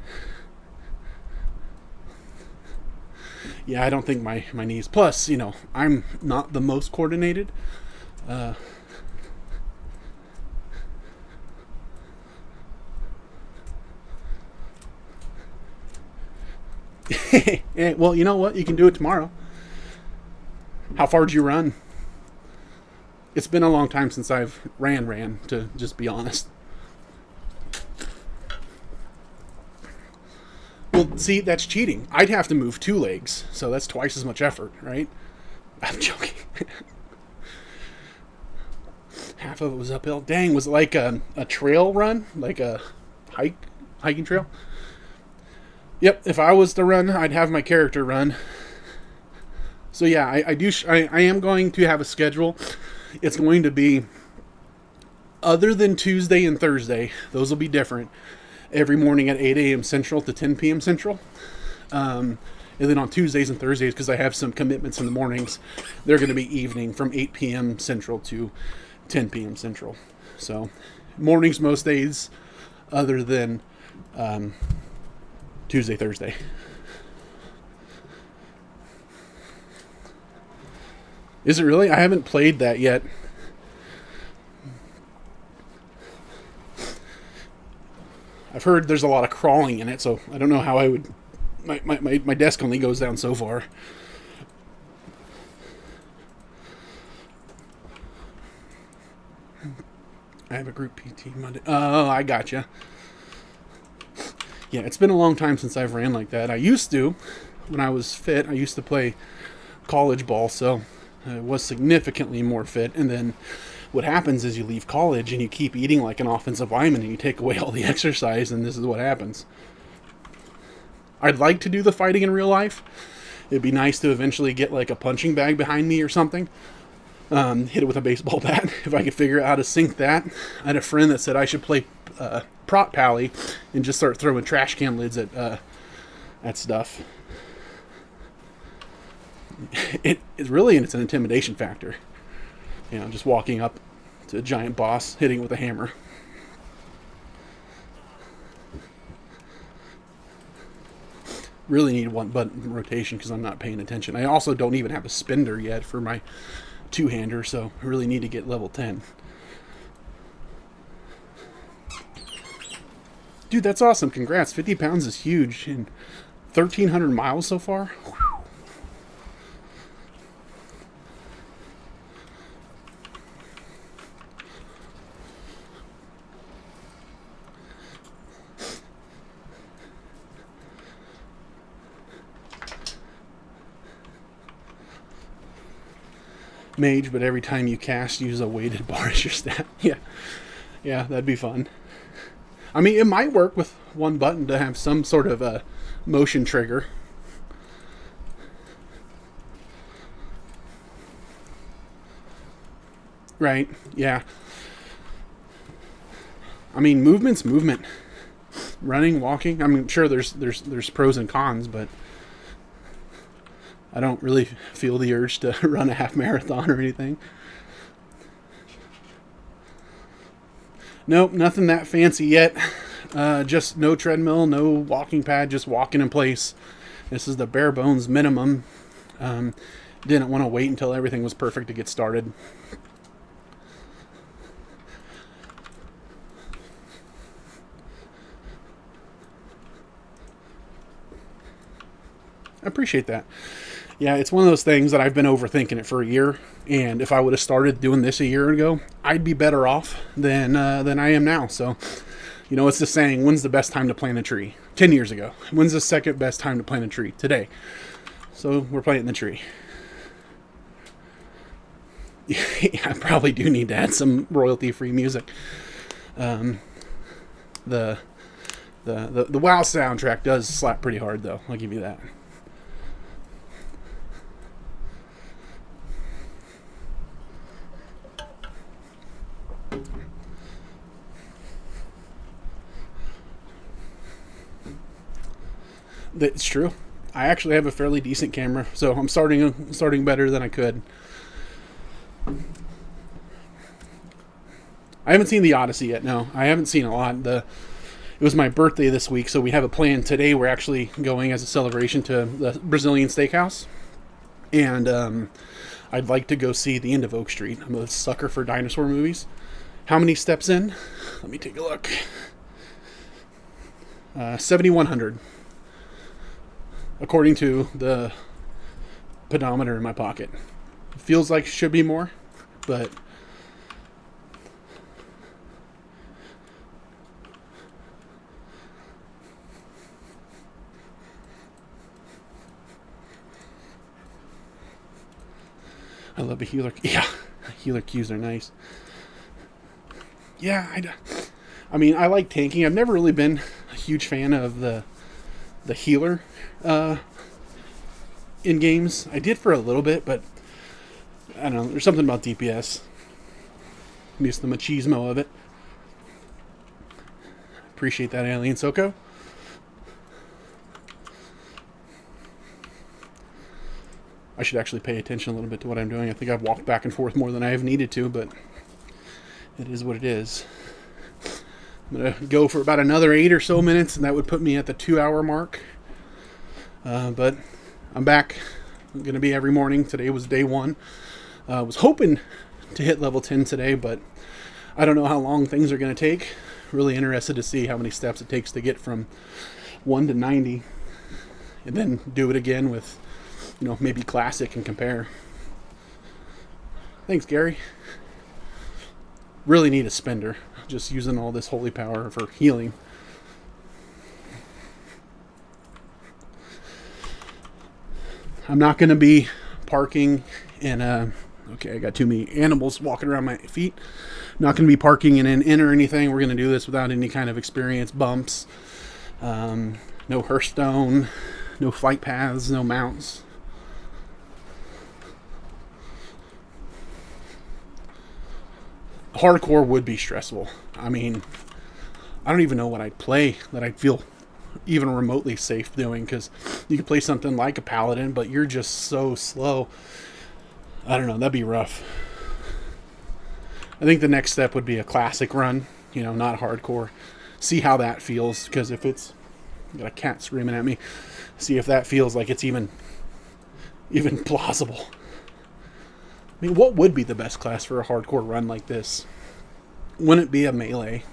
Yeah, I don't think my knees. Plus, I'm not the most coordinated. Well, you know what? You can do it tomorrow. How far did you run? It's been a long time since I've ran, to just be honest. Well, see, that's cheating. I'd have to move 2 legs, so that's twice as much effort, right? I'm joking. Half of it was uphill. Dang, was it like a trail run? Like a hiking trail? Yep, if I was to run, I'd have my character run. So yeah, I am going to have a schedule. It's going to be, other than Tuesday and Thursday, those will be different, every morning at 8 a.m. Central to 10 p.m. Central. And then on Tuesdays and Thursdays, because I have some commitments in the mornings, they're going to be evening from 8 p.m. Central to 10 p.m. Central. So mornings most days, other than Tuesday, Thursday. Is it really? I haven't played that yet. I've heard there's a lot of crawling in it, so I don't know how I would... My desk only goes down so far. I have a group PT Monday. Oh, I gotcha. Yeah, it's been a long time since I've ran like that. I used to, when I was fit, I used to play college ball, so I was significantly more fit. And then what happens is you leave college and you keep eating like an offensive lineman and you take away all the exercise, and this is what happens. I'd like to do the fighting in real life. It'd be nice to eventually get like a punching bag behind me or something. Hit it with a baseball bat. If I could figure out how to sync that. I had a friend that said I should play Prop Pally and just start throwing trash can lids at stuff. It's an intimidation factor. Just walking up to a giant boss, hitting it with a hammer. Really need one button rotation because I'm not paying attention. I also don't even have a spender yet for my two-hander, so I really need to get level 10. Dude, that's awesome. Congrats. 50 pounds is huge. And 1,300 miles so far? Whew. Mage, but every time you cast, use a weighted bar as your stat. Yeah, that'd be fun. I mean, it might work with one button to have some sort of a motion trigger. Right, yeah. I mean, movement's movement. Running, walking, I mean, sure, there's pros and cons, but I don't really feel the urge to run a half marathon or anything. Nope, nothing that fancy yet. Just no treadmill, no walking pad, just walking in place. This is the bare bones minimum. Didn't want to wait until everything was perfect to get started. I appreciate that. Yeah, it's one of those things that I've been overthinking it for a year, and if I would have started doing this a year ago, I'd be better off than I am now. So, you know, it's the saying, when's the best time to plant a tree? 10 years ago. When's the second best time to plant a tree? Today. So we're planting the tree. Yeah, I probably do need to add some royalty-free music. The WoW soundtrack does slap pretty hard, though. I'll give you that. That's true. I actually have a fairly decent camera, so I'm starting better than I could. I haven't seen the Odyssey yet. No, I haven't seen a lot. It was my birthday this week, so we have a plan today. We're actually going as a celebration to the Brazilian steakhouse, and I'd like to go see the end of Oak Street. I'm a sucker for dinosaur movies. How many steps in? Let me take a look. 7,100. According to the pedometer in my pocket. It feels like it should be more, but I love a healer. Yeah, healer cues are nice. Yeah, I mean, I like tanking. I've never really been a huge fan of the healer in games. I did for a little bit, but I don't know. There's something about DPS. I'm used to the machismo of it. Appreciate that, Alien Soko. I should actually pay attention a little bit to what I'm doing. I think I've walked back and forth more than I have needed to, but it is what it is. I'm going to go for about another 8 or so minutes, and that would put me at the 2-hour mark. But I'm back. I'm going to be every morning. Today was day 1. I was hoping to hit level 10 today, but I don't know how long things are going to take. Really interested to see how many steps it takes to get from 1 to 90. And then do it again with, you know, maybe classic and compare. Thanks, Gary. Really need a spender. Just using all this holy power for healing. I'm not going to be parking in a... Okay, I got too many animals walking around my feet. Not going to be parking in an inn or anything. We're going to do this without any kind of experience bumps. No Hearthstone. No flight paths. No mounts. Hardcore would be stressful. I mean, I don't even know what I'd play that I'd feel even remotely safe doing, because you could play something like a paladin, but you're just so slow. I don't know, that'd be rough. I think the next step would be a classic run, you know, not hardcore. See how that feels, because if it's... I got a cat screaming at me. See if that feels like it's even plausible. I mean, what would be the best class for a hardcore run like this? Wouldn't it be a melee?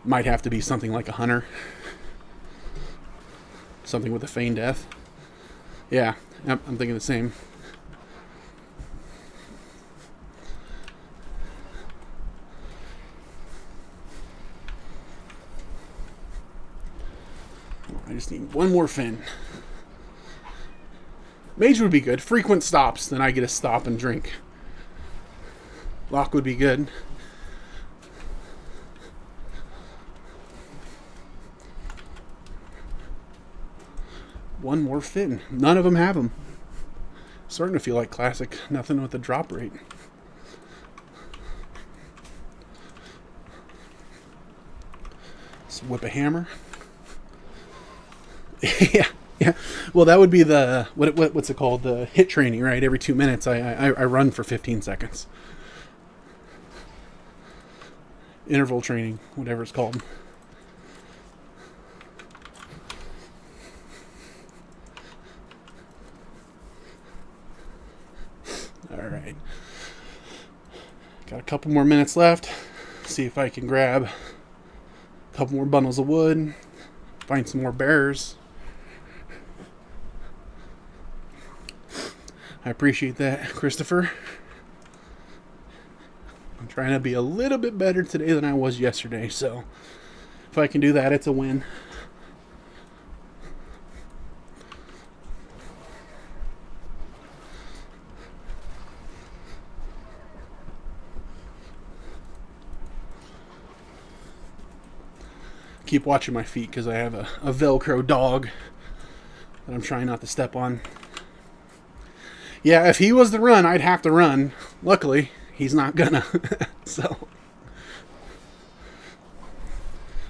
Might have to be something like a hunter. Something with a feigned death. Yeah, I'm thinking the same. I just need one more fin. Mage would be good. Frequent stops, then I get to stop and drink. Lock would be good. One more fin. None of them have them. Starting to feel like classic. Nothing with a drop rate. Let's whip a hammer. Yeah, Yeah. Well, that would be the what's it called? The hit training, right? Every 2 minutes, I run for 15 seconds. Interval training, whatever it's called. All right. Got a couple more minutes left. See if I can grab a couple more bundles of wood. Find some more bears. I appreciate that, Christopher. I'm trying to be a little bit better today than I was yesterday, so if I can do that, it's a win. Keep watching my feet because I have a Velcro dog that I'm trying not to step on. Yeah, if he was to run, I'd have to run. Luckily, he's not gonna. So,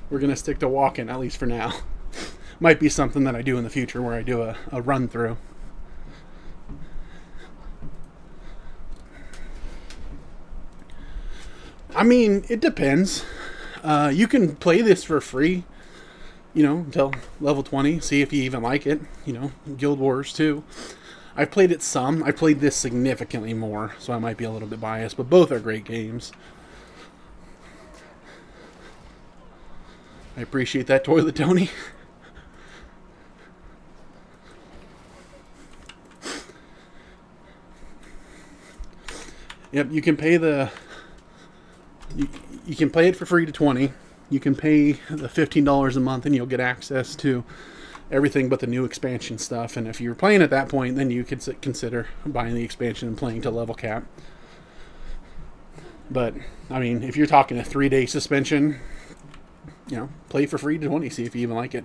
we're gonna stick to walking, at least for now. Might be something that I do in the future where I do a run through. I mean, it depends. You can play this for free, until level 20. See if you even like it. Guild Wars 2. I've played it some. I played this significantly more, so I might be a little bit biased, but both are great games. I appreciate that, Toilet Tony. Yep, you can pay you can play it for free to 20. You can pay the $15 a month and you'll get access to everything but the new expansion stuff. And if you're playing at that point, then you could consider buying the expansion and playing to level cap. But, I mean, if you're talking a 3-day suspension, play for free to 20, see if you even like it.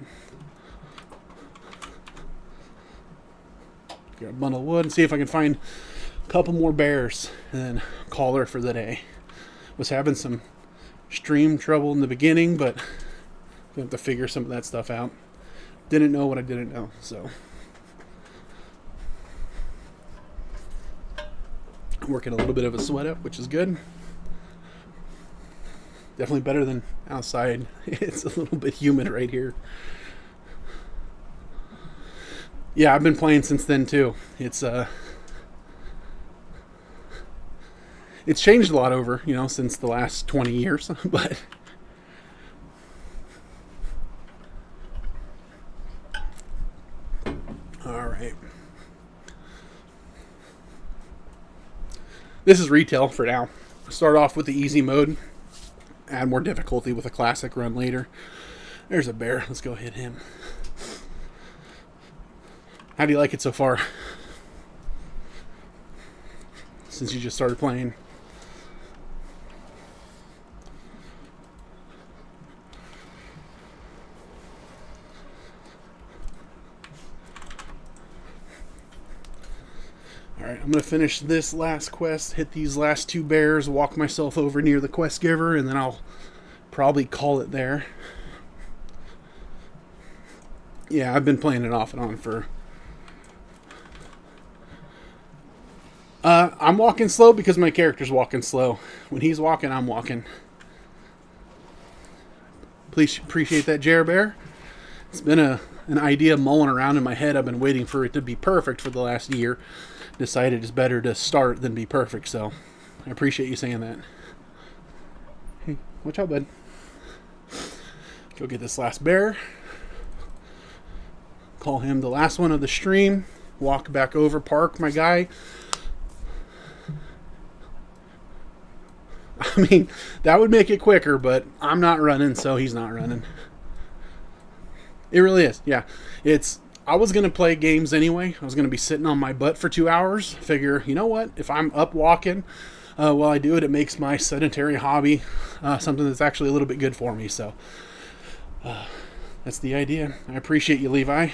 Get a bundle of wood and see if I can find a couple more bears and then call her for the day. Was having some stream trouble in the beginning, but I have to figure some of that stuff out. Didn't know what I didn't know, so I'm working a little bit of a sweat up, which is good. Definitely better than outside. It's a little bit humid right here. Yeah, I've been playing since then too. It's changed a lot over, since the last 20 years, but all right. This is retail for now. Start off with the easy mode, add more difficulty with a classic run later. There's a bear. Let's go hit him. How do you like it so far? Since you just started playing. Alright, I'm going to finish this last quest, hit these last 2 bears, walk myself over near the quest giver, and then I'll probably call it there. Yeah, I've been playing it off and on for... I'm walking slow because my character's walking slow. When he's walking, I'm walking. Please appreciate that, Jer Bear. It's been an idea mulling around in my head. I've been waiting for it to be perfect for the last year. Decided it's better to start than be perfect, so I appreciate you saying that. Hey, watch out, bud. Go get this last bear. Call him the last one of the stream. Walk back over, park my guy. I mean, that would make it quicker, but I'm not running, so he's not running. It really is, yeah. I was going to play games anyway. I was going to be sitting on my butt for 2 hours. Figure, you know what? If I'm up walking while I do it, it makes my sedentary hobby something that's actually a little bit good for me. So that's the idea. I appreciate you, Levi.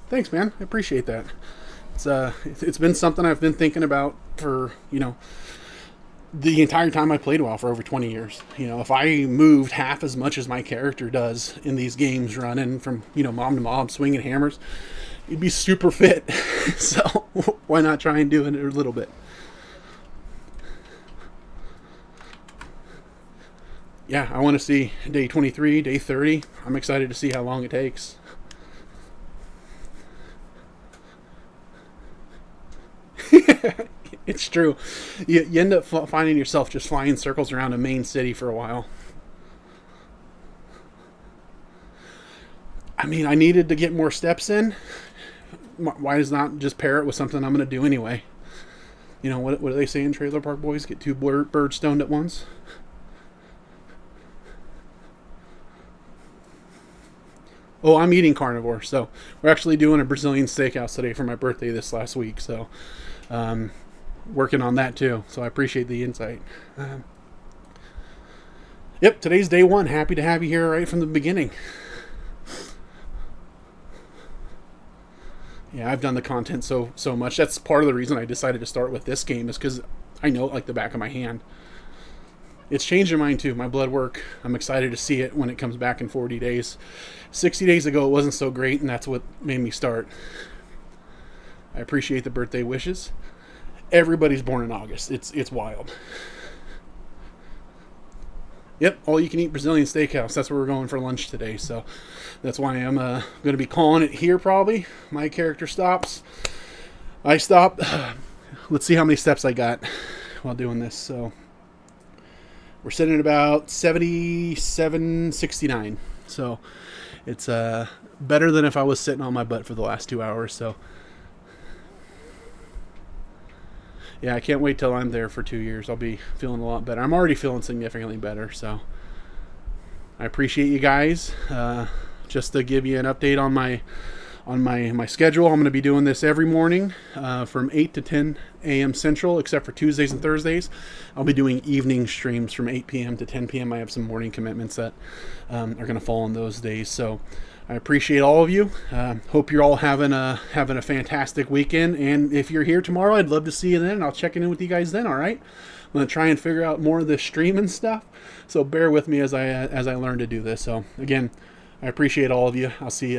Thanks, man. I appreciate that. It's been something I've been thinking about for, the entire time I played WoW for over 20 years. You know, if I moved half as much as my character does in these games, running from, you know, mob to mob, swinging hammers, you'd be super fit. So why not try and do it a little bit? Yeah, I want to see day 23, day 30. I'm excited to see how long it takes. It's true. You end up finding yourself just flying circles around a main city for a while. I mean, I needed to get more steps in. Why does not just pair it with something I'm going to do anyway? You know, what do they say in Trailer Park Boys? Get two birds stoned at once? Oh, I'm eating carnivore, so we're actually doing a Brazilian steakhouse today for my birthday this last week, so working on that too, so I appreciate the insight. Yep, today's day one. Happy to have you here right from the beginning. Yeah, I've done the content so much. That's part of the reason I decided to start with this game, is because I know it like the back of my hand. It's changing mine too, my blood work. I'm excited to see it when it comes back in 40 days. 60 days ago it wasn't so great, and that's what made me start. I appreciate the birthday wishes. Everybody's born in August. It's wild. Yep, all you can eat Brazilian steakhouse. That's where we're going for lunch today, so that's why I'm going to be calling it here probably. My character stops. I stop. Let's see how many steps I got while doing this. So we're sitting at about 7769. So it's better than if I was sitting on my butt for the last 2 hours. So yeah, I can't wait till I'm there for 2 years. I'll be feeling a lot better. I'm already feeling significantly better. So I appreciate you guys. Just to give you an update on my schedule, I'm going to be doing this every morning from 8 to 10 a.m. Central, except for Tuesdays and Thursdays. I'll be doing evening streams from 8 p.m. to 10 p.m. I have some morning commitments that are going to fall on those days. So I appreciate all of you. Hope you're all having a fantastic weekend. And if you're here tomorrow, I'd love to see you then. I'll check in with you guys then. All right. I'm going to try and figure out more of this streaming stuff. So bear with me as I learn to do this. So again, I appreciate all of you. I'll see you.